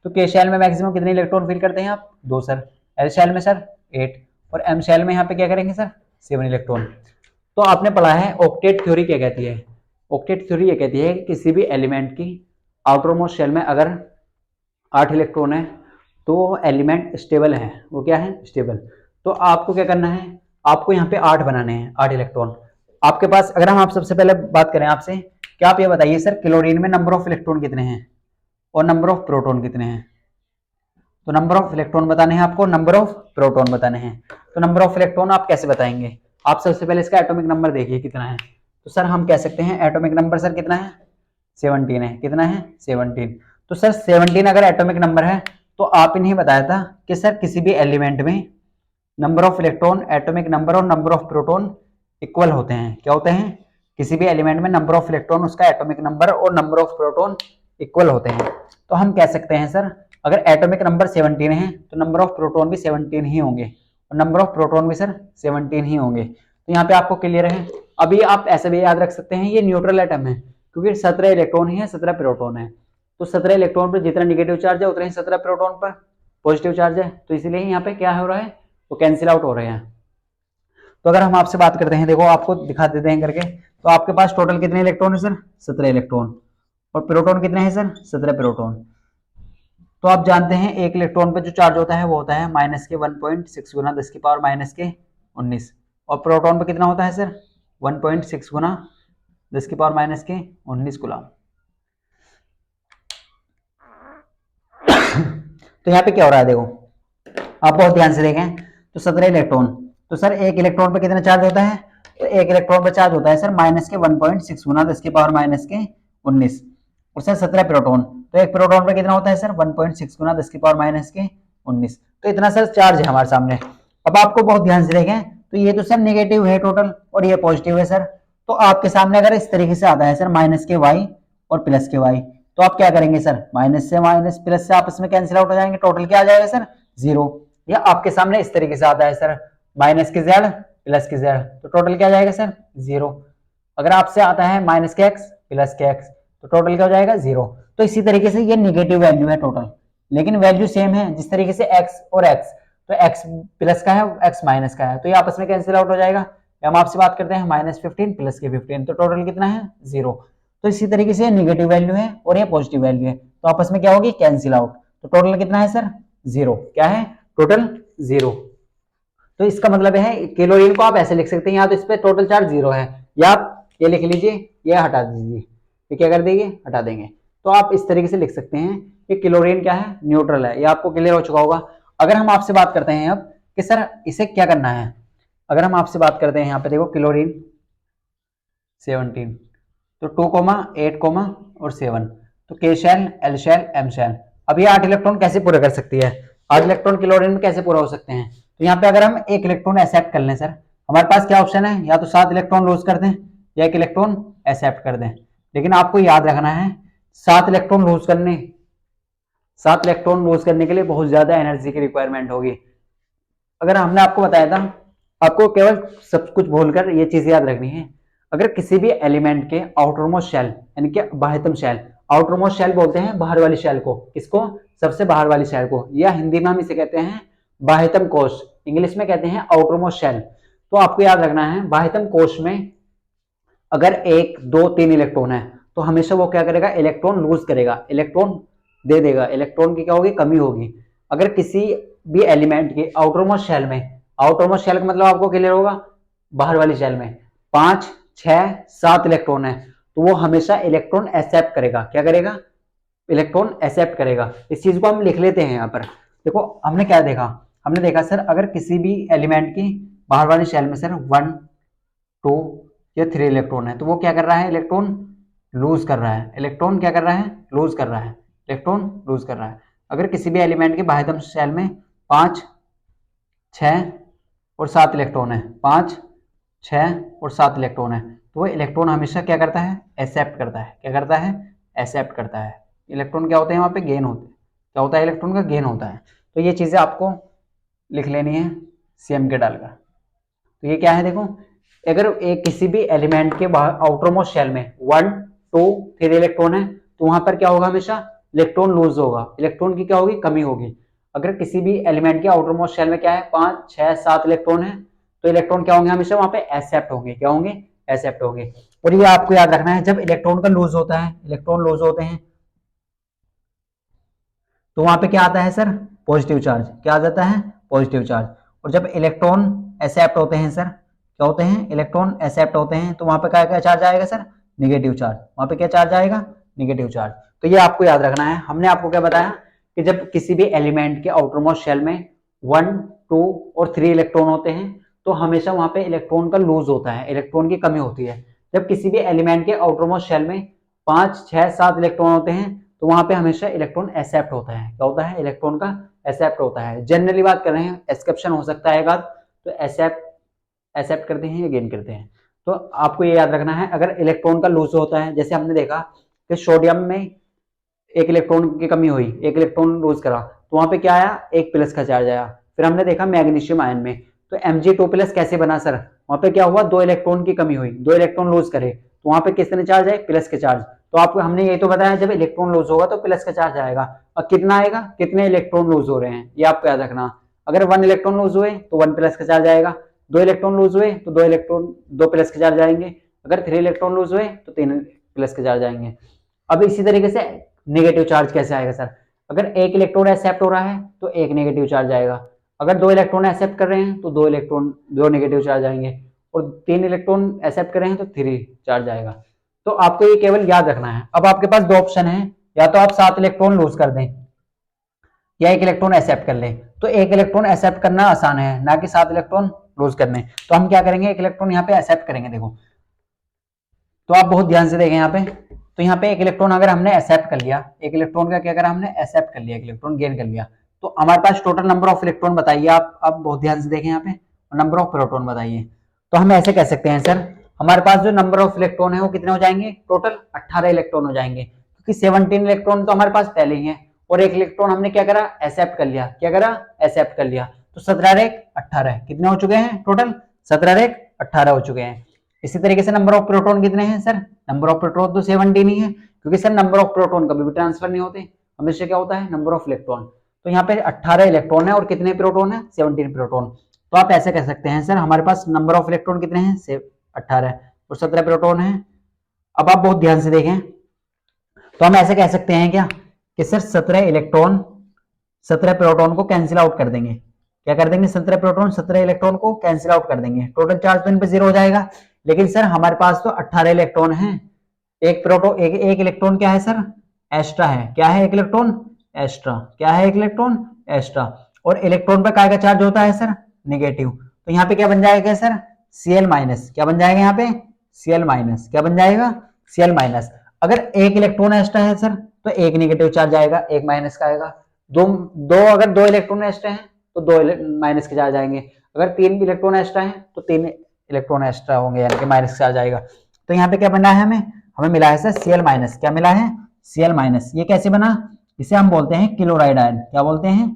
तो के शेल में मैक्सिमम कितने इलेक्ट्रॉन फिल करते हैं आप, 2 सर। एल शेल में सर 8, और एम शेल में यहाँ पे क्या करेंगे सर 7 इलेक्ट्रॉन। तो आपने पढ़ा है ऑक्टेट थ्योरी क्या कहती है, ऑक्टेट थ्योरी ये कहती है कि किसी भी एलिमेंट की आउटर मोस्ट शेल में अगर 8 इलेक्ट्रॉन है तो एलिमेंट स्टेबल है, वो क्या है, स्टेबल। तो आपको क्या करना है, आपको यहाँ पे 8 बनाने हैं, 8 इलेक्ट्रॉन आपके पास। अगर हम आप सबसे पहले बात करें आपसे, क्या आप ये बताइए सर क्लोरीन में नंबर ऑफ इलेक्ट्रॉन कितने हैं और नंबर ऑफ प्रोटॉन कितने हैं। तो नंबर ऑफ इलेक्ट्रॉन बताने हैं आपको, नंबर ऑफ प्रोटॉन बताने हैं। तो नंबर ऑफ इलेक्ट्रॉन आप कैसे बताएंगे, आप सबसे पहले इसका एटॉमिक नंबर देखिए कितना है। तो सर हम कह सकते हैं एटॉमिक नंबर सर कितना है, 17 है। कितना है, 17। तो सर 17 अगर एटॉमिक नंबर है तो आप इन्हें बताया था कि सर किसी भी एलिमेंट में number of electron, atomic number और नंबर ऑफ प्रोटॉन इक्वल होते हैं। क्या होते हैं, किसी भी एलिमेंट में नंबर ऑफ इलेक्ट्रॉन, उसका एटॉमिक नंबर और नंबर ऑफ प्रोटॉन इक्वल होते हैं। तो हम कह सकते हैं सर अगर एटॉमिक नंबर 17 है तो नंबर ऑफ प्रोटॉन भी 17 ही होंगे और नंबर ऑफ प्रोटॉन भी सर 17 ही होंगे। तो यहाँ पे आपको क्लियर है। अभी आप ऐसे भी याद रख सकते हैं ये न्यूट्रल एटम है, क्योंकि 17 इलेक्ट्रॉन ही है, 17 प्रोटॉन है। तो 17 इलेक्ट्रॉन पर जितना निगेटिव चार्ज है उतना ही 17 प्रोटॉन पर पॉजिटिव चार्ज है, तो इसीलिए यहाँ पे क्या हो रहा है, वो कैंसिल आउट हो रहे हैं। तो अगर हम आपसे बात करते हैं, देखो आपको दिखा देते हैं करके, तो आपके पास टोटल कितने इलेक्ट्रॉन है सर, 17 इलेक्ट्रॉन। और प्रोटॉन कितने हैं सर, 17 प्रोटॉन। तो आप जानते हैं एक इलेक्ट्रॉन पे जो चार्ज होता है वो होता है माइनस के 1.6 गुना 10 की पावर माइनस के 19। और प्रोटॉन पे कितना होता है सर, 1.6 गुना 10 की पावर माइनस के 19 गुलाम। तो यहाँ पे क्या हो रहा है, देखो आप बहुत ध्यान से देखें, तो 17 इलेक्ट्रॉन, तो सर एक इलेक्ट्रॉन पे कितना चार्ज होता है, तो एक इलेक्ट्रॉन पे चार्ज होता है सर माइनस के 1.6 गुना 10 की पावर माइनस के 19। और सर 17 प्रोटॉन, तो एक प्रोटॉन पे कितना होता है सर 1.6 गुना 10 की पावर माइनस के 19। तो इतना सर चार्ज है हमारे सामने। अब आपको बहुत ध्यान से देखें, तो ये तो सर नेगेटिव है टोटल और ये पॉजिटिव है सर। तो आपके सामने अगर इस तरीके से आता है सर माइनस के वाई और प्लस के वाई, तो आप क्या करेंगे सर, माइनस से माइनस प्लस से आपस में कैंसिल आउट हो जाएंगे, टोटल क्या आ जाएगा सर, 0। या आपके सामने इस तरीके से आता है सर माइनस के जेड प्लस के जेड, तो टोटल क्या जाएगा सर, 0। अगर आपसे आता है माइनस के एक्स प्लस के एक्स, तो टोटल क्या हो जाएगा, 0। तो इसी तरीके से ये निगेटिव वैल्यू है टोटल, लेकिन वैल्यू सेम है। जिस तरीके से एक्स और एक्स, तो एक्स प्लस का है, एक्स माइनस का है, तो ये आपस में कैंसिल आउट हो जाएगा। हम आपसे बात करते हैं -15 प्लस के 15, तो टोटल कितना है, 0। तो इसी तरीके से नेगेटिव वैल्यू है और ये पॉजिटिव वैल्यू है, तो आपस में क्या होगी, कैंसिल आउट। तो टोटल कितना है सर, 0। क्या है, टोटल 0। तो इसका मतलब है क्लोरीन को आप ऐसे लिख सकते हैं, या तो इस पे टोटल चार्ज 0 है, या आप ये लिख लीजिए, ये हटा दीजिए, ये क्या कर देंगे, हटा देंगे। तो आप इस तरीके से लिख सकते हैं कि क्लोरीन क्या है, न्यूट्रल है। ये आपको क्लियर हो चुका होगा। अगर हम आपसे बात करते हैं अब कि सर इसे क्या करना है, अगर हम आपसे बात करते हैं यहाँ पे देखो क्लोरीन 17, तो 2, 8, और 7, तो K shell, L shell, M shell. अब ये 8 इलेक्ट्रॉन कैसे पूरे कर सकती है? 8 इलेक्ट्रॉन क्लोरीन में कैसे पूरा हो सकते हैं? तो यहाँ पे अगर हम एक इलेक्ट्रॉन एक्सेप्ट कर लें सर, हमारे पास क्या ऑप्शन है, या तो 7 इलेक्ट्रॉन लूज कर दें या एक इलेक्ट्रॉन एक्सेप्ट कर दें। लेकिन आपको याद रखना है 7 इलेक्ट्रॉन लूज करने के लिए बहुत ज्यादा एनर्जी की रिक्वायरमेंट होगी। अगर हमने आपको बताया था, आपको केवल सब कुछ भूलकर ये चीज याद रखनी है, अगर किसी भी एलिमेंट के आउटरमोस्ट शेल यानी कि बाह्यतम शेल, आउटरमोस्ट शेल बोलते हैं बाहर वाली शेल को, किसको? सबसे बाहर वाली शेल को, या हिंदी में हम इसे कहते हैं बाह्यतम कोश, इंग्लिश में कहते हैं आउटरमोस्ट शेल। तो आपको याद रखना है बाह्यतम कोश में अगर 1, 2, 3 इलेक्ट्रॉन है तो हमेशा वो क्या करेगा, इलेक्ट्रॉन लूज करेगा, इलेक्ट्रॉन दे देगा, इलेक्ट्रॉन की क्या होगी, कमी होगी। अगर किसी भी एलिमेंट के आउटरमोस्ट शेल में, आउटरमोस्ट शेल का मतलब आपको क्लियर होगा, बाहर वाली शेल में 5, 6, 7 इलेक्ट्रॉन है, तो वो हमेशा इलेक्ट्रॉन एक्सेप्ट करेगा। क्या करेगा? इलेक्ट्रॉन एक्सेप्ट करेगा। इस चीज को हम लिख लेते हैं यहाँ पर। देखो हमने क्या देखा, हमने देखा सर अगर किसी भी एलिमेंट की बाहर वाली शेल में सर 1, 2 या 3 इलेक्ट्रॉन है, तो वो क्या कर रहा है, इलेक्ट्रॉन लूज कर रहा है। इलेक्ट्रॉन क्या कर रहा है, लूज कर रहा है, इलेक्ट्रॉन लूज कर रहा है। अगर किसी भी एलिमेंट के बाह्यतम शेल में 5, 6 और 7 इलेक्ट्रॉन है, 5, 6 और 7 इलेक्ट्रॉन है, तो वो इलेक्ट्रॉन हमेशा क्या करता है, एक्सेप्ट करता है। क्या करता है? एक्सेप्ट करता है। इलेक्ट्रॉन क्या होते हैं वहां पे, गेन होते हैं। क्या होता है, इलेक्ट्रॉन का गेन होता है। तो ये चीजें आपको लिख लेनी है सीएम के डालकर। तो ये क्या है, देखो अगर एक किसी भी एलिमेंट के आउटरमोस्ट शेल में 1, 2, 3 इलेक्ट्रॉन है, तो वहां पर क्या होगा, हमेशा इलेक्ट्रॉन लूज होगा, इलेक्ट्रॉन की क्या होगी, कमी होगी। अगर किसी भी एलिमेंट के आउटरमोस्ट शेल में क्या है, 5, 6, 7 इलेक्ट्रॉन है, तो इलेक्ट्रॉन क्या होंगे, हमेशा वहां पे एक्सेप्ट होंगे। क्या होंगे? एक्सेप्ट होंगे। और ये आपको याद रखना है, जब इलेक्ट्रॉन का लूज होता है, इलेक्ट्रॉन लूज होते हैं, तो वहां पे क्या आता है सर, पॉजिटिव चार्ज। क्या आ जाता है, पॉजिटिव चार्ज। और जब इलेक्ट्रॉन एक्सेप्ट होते हैं सर, क्या होते हैं, इलेक्ट्रॉन एक्सेप्ट होते हैं, तो वहां पे क्या क्या चार्ज आएगा सर, निगेटिव चार्ज। वहां पे क्या चार्ज आएगा, निगेटिव चार्ज। तो ये आपको याद रखना है। हमने आपको क्या बताया कि जब किसी भी एलिमेंट के आउटरमोस्ट शेल में 1, 2 और 3 इलेक्ट्रॉन होते हैं, तो हमेशा वहां पे इलेक्ट्रॉन का लूज होता है, इलेक्ट्रॉन की कमी होती है। जब किसी भी एलिमेंट के आउटरमोस्ट शेल में 5, 6, 7 इलेक्ट्रॉन होते हैं, तो वहां पे हमेशा इलेक्ट्रॉन एक्सेप्ट होता है। क्या होता है, इलेक्ट्रॉन का एक्सेप्ट होता है। जनरली बात कर रहे हैं, एक्सेप्शन हो सकता है एक आध, तो एक्सेप्ट करते हैं या गेन करते हैं। तो आपको ये याद रखना है, अगर इलेक्ट्रॉन का लूज होता है, जैसे हमने देखा कि सोडियम में 1 इलेक्ट्रॉन की कमी हुई, 1 इलेक्ट्रॉन लूज करा, तो वहां पे क्या आया, 1 प्लस का चार्ज आया। फिर हमने देखा मैग्नीशियम आयन में, तो Mg2+ कैसे बना सर, वहां पे क्या हुआ, 2 इलेक्ट्रॉन की कमी हुई, 2 इलेक्ट्रॉन लूज करे, तो वहां पे किसने चार्ज आए, प्लस के चार्ज। तो आपको हमने ये तो बताया, जब इलेक्ट्रॉन लूज होगा तो प्लस का चार्ज आएगा। और कितना आएगा, कितने इलेक्ट्रॉन लूज हो रहे हैं, ये आपको याद रखना। अगर 1 इलेक्ट्रॉन लूज हुए तो 1 प्लस का चार्ज आएगा, 2 इलेक्ट्रॉन लूज हुए तो 2 प्लस के चार्ज आएंगे, अगर 3 इलेक्ट्रॉन लूज हुए तो 3 प्लस के चार्ज आएंगे। अब इसी तरीके से नेगेटिव चार्ज कैसे आएगा सर, अगर 1 इलेक्ट्रॉन एक्सेप्ट हो रहा है तो 1 नेगेटिव चार्ज आएगा, अगर 2 इलेक्ट्रॉन एक्सेप्ट कर रहे हैं तो 2 नेगेटिव चार्ज आएंगे, और 3 इलेक्ट्रॉन एक्सेप्ट कर रहे हैं तो 3 चार्ज आएगा। तो आपको ये केवल याद रखना है। अब आपके पास 2 ऑप्शन है, या तो आप 7 इलेक्ट्रॉन लूज कर दें या 1 इलेक्ट्रॉन एक्सेप्ट कर लें। तो 1 इलेक्ट्रॉन एक्सेप्ट करना आसान है, ना कि 7 इलेक्ट्रॉन लूज करने। तो हम क्या करेंगे, 1 इलेक्ट्रॉन यहाँ पे एक्सेप्ट करेंगे। देखो तो आप बहुत ध्यान से देखें यहाँ पे, तो यहाँ पे 1 इलेक्ट्रॉन अगर हमने एक्सेप्ट कर लिया, 1 इलेक्ट्रॉन का क्या करा हमने, एक्सेप्ट कर लिया, 1 इलेक्ट्रॉन गेन कर लिया, तो हमारे पास टोटल नंबर ऑफ इलेक्ट्रॉन बताइए आप। अब बहुत ध्यान से देखें यहाँ पे, नंबर ऑफ प्रोटॉन बताइए। तो हम ऐसे कह सकते हैं सर, हमारे पास जो नंबर ऑफ इलेक्ट्रॉन है वो कितने हो जाएंगे, टोटल 18 इलेक्ट्रॉन हो जाएंगे, क्योंकि 17 इलेक्ट्रॉन तो हमारे पास पहले ही है, और 1 इलेक्ट्रॉन हमने क्या करा, एक्सेप्ट कर लिया। क्या करा, एक्सेप्ट कर लिया। तो 17 एक 18 कितने हो चुके हैं, टोटल 17 एक 18 हो चुके हैं। इसी तरीके से नंबर ऑफ प्रोटॉन कितने हैं सर, नंबर ऑफ प्रोटॉन तो 17 ही है, क्योंकि सर नंबर ऑफ प्रोटॉन कभी भी ट्रांसफर नहीं होते, हमेशा क्या होता है, नंबर ऑफ इलेक्ट्रॉन। तो यहाँ पे 18 इलेक्ट्रॉन है और कितने प्रोटॉन है, 17 प्रोटॉन। तो आप ऐसे कह सकते हैं सर, हमारे पास नंबर ऑफ इलेक्ट्रॉन कितने हैं, 18 और 17 प्रोटॉन है। अब आप बहुत ध्यान से देखें, तो हम ऐसे कह सकते हैं क्या कि सर 17 इलेक्ट्रॉन 17 प्रोटॉन को कैंसिल आउट कर देंगे। क्या कर देंगे, 17 प्रोटॉन 17 इलेक्ट्रॉन को कैंसिल आउट कर देंगे, टोटल चार्ज तो इन पे 0 हो जाएगा। लेकिन सर हमारे पास तो 18 इलेक्ट्रॉन है, एक इलेक्ट्रॉन क्या है सर, एक्स्ट्रा है। क्या है, 1 इलेक्ट्रॉन एक्स्ट्रा। क्या है, 1 इलेक्ट्रॉन एक्स्ट्रा। और इलेक्ट्रॉन पर काय का चार्ज होता है सर, नेगेटिव। तो यहाँ पे क्या बन जाएगा सर, Cl माइनस, क्या बन जाएगा यहाँ पे Cl माइनस, क्या बन जाएगा Cl माइनस। अगर एक इलेक्ट्रॉन एक्स्ट्रा है सर तो एक नेगेटिव चार्ज आएगा, एक माइनस का आएगा। दो दो अगर दो इलेक्ट्रॉन एक्स्ट्रा है तो दो माइनस के चार्ज आएंगे। अगर तीन इलेक्ट्रॉन एक्स्ट्रा है तो तीन इलेक्ट्रॉन एक्स्ट्रा होंगे, यानी कि माइनस चार्ज आएगा। तो यहाँ पे क्या बना है, हमें मिला है सर Cl माइनस, क्या मिला है Cl माइनस। ये कैसे बना, इसे हम बोलते हैं क्लोराइड आयन, क्या बोलते हैं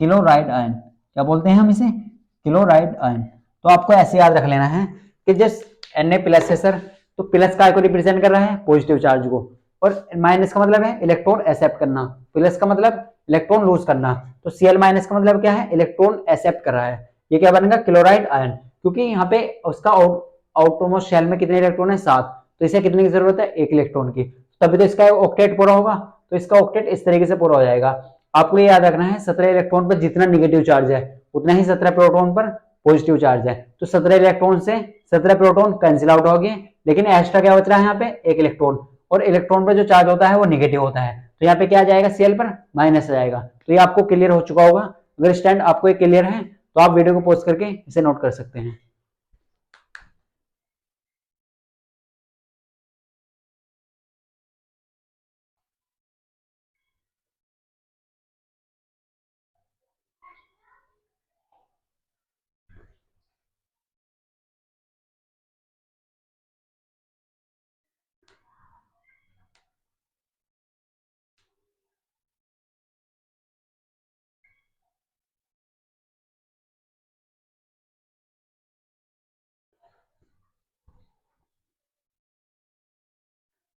क्लोराइड आयन, क्या बोलते हैं हम इसे क्लोराइड आयन। तो आपको ऐसे याद रख लेना है कि जिस Na प्लस है सर, तो प्लस का को रिप्रेजेंट कर रहा है पॉजिटिव चार्ज को, और माइनस का मतलब है इलेक्ट्रॉन एक्सेप्ट करना, प्लस का मतलब इलेक्ट्रॉन लूज करना। तो Cl माइनस का मतलब क्या है, इलेक्ट्रॉन एक्सेप्ट कर रहा है। ये क्या बनेगा क्लोराइड आयन, क्योंकि यहाँ पे उसका आउटरमोस्ट शेल में कितने इलेक्ट्रॉन है 7, तो इसे कितने की जरूरत है 1 इलेक्ट्रॉन की, तभी तो इसका ऑक्टेट पूरा होगा। तो इसका ऑक्टेट इस तरीके से पूरा हो जाएगा। आपको ये याद रखना है 17 इलेक्ट्रॉन पर जितना निगेटिव चार्ज है उतना ही 17 प्रोटॉन पर पॉजिटिव चार्ज है। तो 17 इलेक्ट्रॉन से 17 प्रोटॉन कैंसिल आउट हो गए, लेकिन एक्स्ट्रा क्या बच रहा है यहाँ पे 1 इलेक्ट्रॉन, और इलेक्ट्रॉन पर जो चार्ज होता है वो निगेटिव होता है। तो यहाँ पे क्या आ जाएगा Cl पर माइनस आ जाएगा। तो ये आपको क्लियर हो चुका होगा। अगर स्टैंड आपको ये क्लियर है तो आप वीडियो को पॉज करके इसे नोट कर सकते हैं।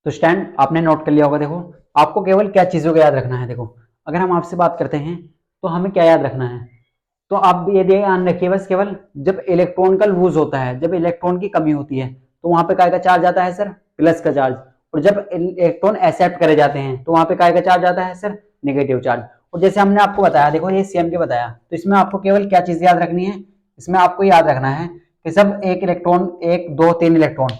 तो स्टैंड आपने नोट कर लिया होगा। देखो आपको केवल क्या चीजों को याद रखना है। देखो अगर हम आपसे बात करते हैं तो हमें क्या याद रखना है, तो आप ये ध्यान रखिए बस, केवल जब इलेक्ट्रॉन का लूज होता है, जब इलेक्ट्रॉन की कमी होती है, तो वहां पे काय का चार्ज आता है सर, प्लस का चार्ज। और जब इलेक्ट्रॉन एक्सेप्ट करे जाते हैं तो वहां पे काय का चार्ज आता है सर, नेगेटिव चार्ज। और जैसे हमने आपको बताया, देखो ये Cm के बताया, तो इसमें आपको केवल क्या चीज याद रखनी है, इसमें आपको याद रखना है कि सब एक इलेक्ट्रॉन, एक दो तीन इलेक्ट्रॉन,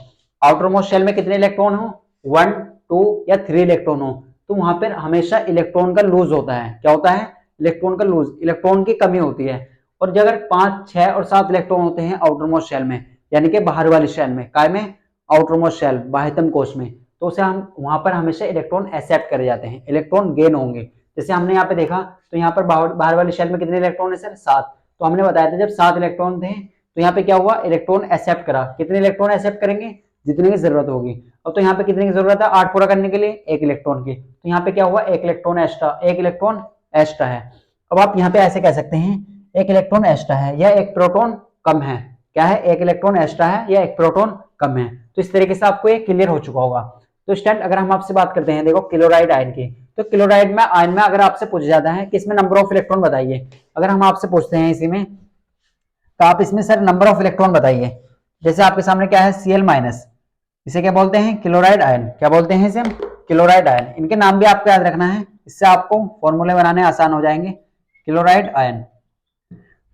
आउटर मोस्ट शेल में कितने इलेक्ट्रॉन हो, 1 2 या 3 इलेक्ट्रॉन हो, तो वहां पर हमेशा इलेक्ट्रॉन का लूज होता है। क्या होता है, इलेक्ट्रॉन का लूज, इलेक्ट्रॉन की कमी होती है। और अगर 5 6 और 7 इलेक्ट्रॉन होते हैं आउटर मोस्ट शेल में, यानी कि बाहर वाली शेल में, काय में आउटर मोस्ट शेल बाह्यतम कोश में, तो उसे हम वहां पर हमेशा इलेक्ट्रॉन एक्सेप्ट करे जाते हैं, इलेक्ट्रॉन गेन होंगे। जैसे हमने यहाँ पे देखा, तो यहाँ पर बाहर वाली शेल में कितने इलेक्ट्रॉन है सर, 7। तो हमने बताया था जब 7 इलेक्ट्रॉन थे तो यहाँ पे क्या हुआ, इलेक्ट्रॉन एक्सेप्ट करा। कितने इलेक्ट्रॉन एक्सेप्ट करेंगे, जितने की जरूरत होगी। अब तो यहाँ पे कितने की जरूरत है, 8 पूरा करने के लिए 1 इलेक्ट्रॉन की, तो यहाँ पे क्या हुआ, 1 इलेक्ट्रॉन एक्स्ट्रा, 1 इलेक्ट्रॉन एक्स्ट्रा है। अब आप यहाँ पे ऐसे कह सकते हैं, 1 इलेक्ट्रॉन एक्स्ट्रा है या 1 प्रोटॉन कम है। क्या है, 1 इलेक्ट्रॉन एक्स्ट्रा है या 1 प्रोटॉन कम है। तो इस तरीके से आपको ये क्लियर हो चुका होगा। तो स्टूडेंट अगर हम आपसे बात करते हैं, देखो क्लोराइड आयन की, तो क्लोराइड में आयन में अगर आपसे पूछा जाता है कि इसमें नंबर ऑफ इलेक्ट्रॉन बताइए, अगर हम आपसे पूछते हैं इसी में, तो आप इसमें सर नंबर ऑफ इलेक्ट्रॉन बताइए। जैसे आपके सामने क्या है, Cl माइनस, इसे क्या बोलते हैं, क्लोराइड आयन, क्या बोलते हैं इसे, क्लोराइड आयन। इनके नाम भी आपको याद रखना है, इससे आपको फॉर्मूले बनाने आसान हो जाएंगे। Chloride ion.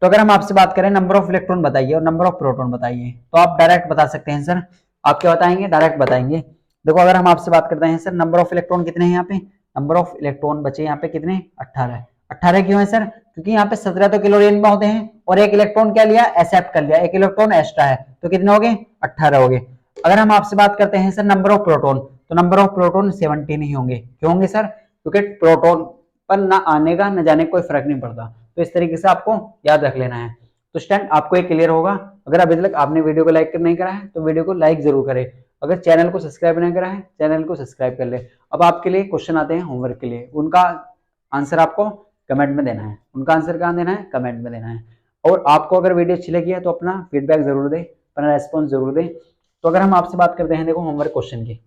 तो अगर हम आपसे बात करें नंबर ऑफ इलेक्ट्रॉन बताइए और नंबर ऑफ प्रोटॉन बताइए, तो आप डायरेक्ट बता सकते हैं सर। आप क्या बताएंगे, डायरेक्ट बताएंगे। देखो अगर हम आपसे बात करते हैं सर नंबर ऑफ इलेक्ट्रॉन कितने हैं, यहाँ पे नंबर ऑफ इलेक्ट्रॉन बचे यहाँ पे कितने, 18। 18 क्यों है सर, क्योंकि यहाँ पे 17 तो क्लोरीन में होते हैं और एक इलेक्ट्रॉन क्या लिया, एक्सेप्ट कर लिया, एक इलेक्ट्रॉन एक्स्ट्रा है, तो कितने हो गए, 18 हो गए। अगर हम आपसे बात करते हैं सर नंबर ऑफ प्रोटॉन, तो नंबर ऑफ प्रोटॉन 17 ही होंगे। क्यों होंगे सर, क्योंकि प्रोटॉन पर ना आने का ना जाने का कोई फर्क नहीं पड़ता। तो इस तरीके से आपको याद रख लेना है। तो स्टूडेंट आपको ये क्लियर होगा। अगर अभी तक आपने वीडियो को लाइक नहीं करा है तो वीडियो को लाइक जरूर करें। अगर चैनल को सब्सक्राइब नहीं करा है, चैनल को सब्सक्राइब कर ले। अब आपके लिए क्वेश्चन आते हैं होमवर्क के लिए, उनका आंसर आपको कमेंट में देना है। उनका आंसर कहाँ देना है, कमेंट में देना है। और आपको अगर वीडियो अच्छी लगी है तो अपना फीडबैक जरूर दे, अपना रेस्पॉन्स जरूर दे। तो अगर हम आपसे बात करते हैं, देखो होमवर्क क्वेश्चन की,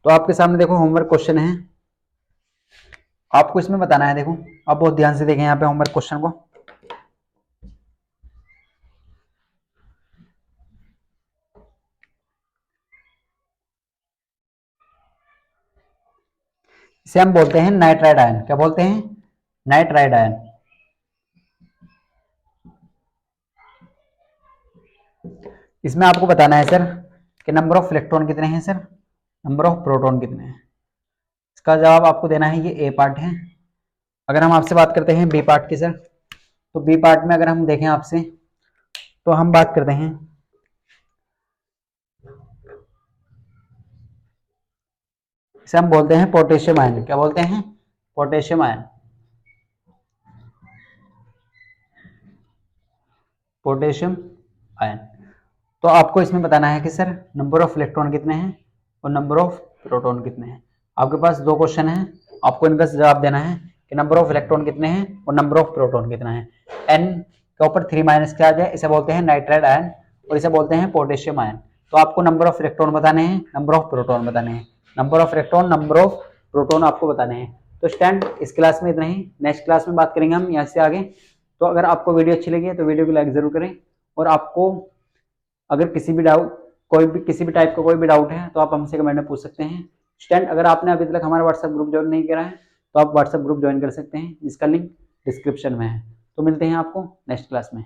तो आपके सामने देखो होमवर्क क्वेश्चन है। आपको इसमें बताना है, देखो आप बहुत ध्यान से देखें यहाँ पे होमवर्क क्वेश्चन को। इसे हम बोलते हैं नाइट्राइड आयन। क्या बोलते हैं? Nitride ion. इसमें आपको बताना है सर कि नंबर ऑफ इलेक्ट्रॉन कितने हैं सर, नंबर ऑफ प्रोटॉन कितने हैं। इसका जवाब आपको देना है, ये ए पार्ट है। अगर हम आपसे बात करते हैं बी पार्ट की सर, तो बी पार्ट में अगर हम देखें आपसे, तो हम बात करते हैं इसे हम बोलते हैं पोटेशियम आयन। क्या बोलते हैं? Potassium ion. Potassium ion. तो आपको इसमें बताना है कि सर नंबर ऑफ इलेक्ट्रॉन कितने हैं और नंबर ऑफ प्रोटॉन कितने हैं। आपके पास दो क्वेश्चन हैं, आपको इनका जवाब देना है कि नंबर ऑफ इलेक्ट्रॉन कितने हैं और नंबर ऑफ प्रोटॉन कितना है। एन के ऊपर 3 माइनस क्या आ जाए, इसे बोलते हैं नाइट्राइड आयन और इसे बोलते हैं पोटेशियम आयन। तो आपको नंबर ऑफ इलेक्ट्रॉन बताने हैं, नंबर ऑफ प्रोटॉन बताने हैं, number of electron number of proton आपको बताने हैं। तो स्टैंड इस क्लास में इतना ही, नेक्स्ट क्लास में बात करेंगे हम यहाँ से आगे। तो अगर आपको वीडियो अच्छी लगी है तो वीडियो को लाइक जरूर करें, और आपको अगर किसी भी डाउट, कोई भी किसी भी टाइप का कोई भी डाउट है तो आप हमसे कमेंट में पूछ सकते हैं। स्टैंड अगर आपने अभी तक हमारा व्हाट्सएप ग्रुप ज्वाइन नहीं करा है तो आप व्हाट्सएप ग्रुप ज्वाइन कर सकते हैं, जिसका लिंक डिस्क्रिप्शन में है। तो मिलते हैं आपको नेक्स्ट क्लास में।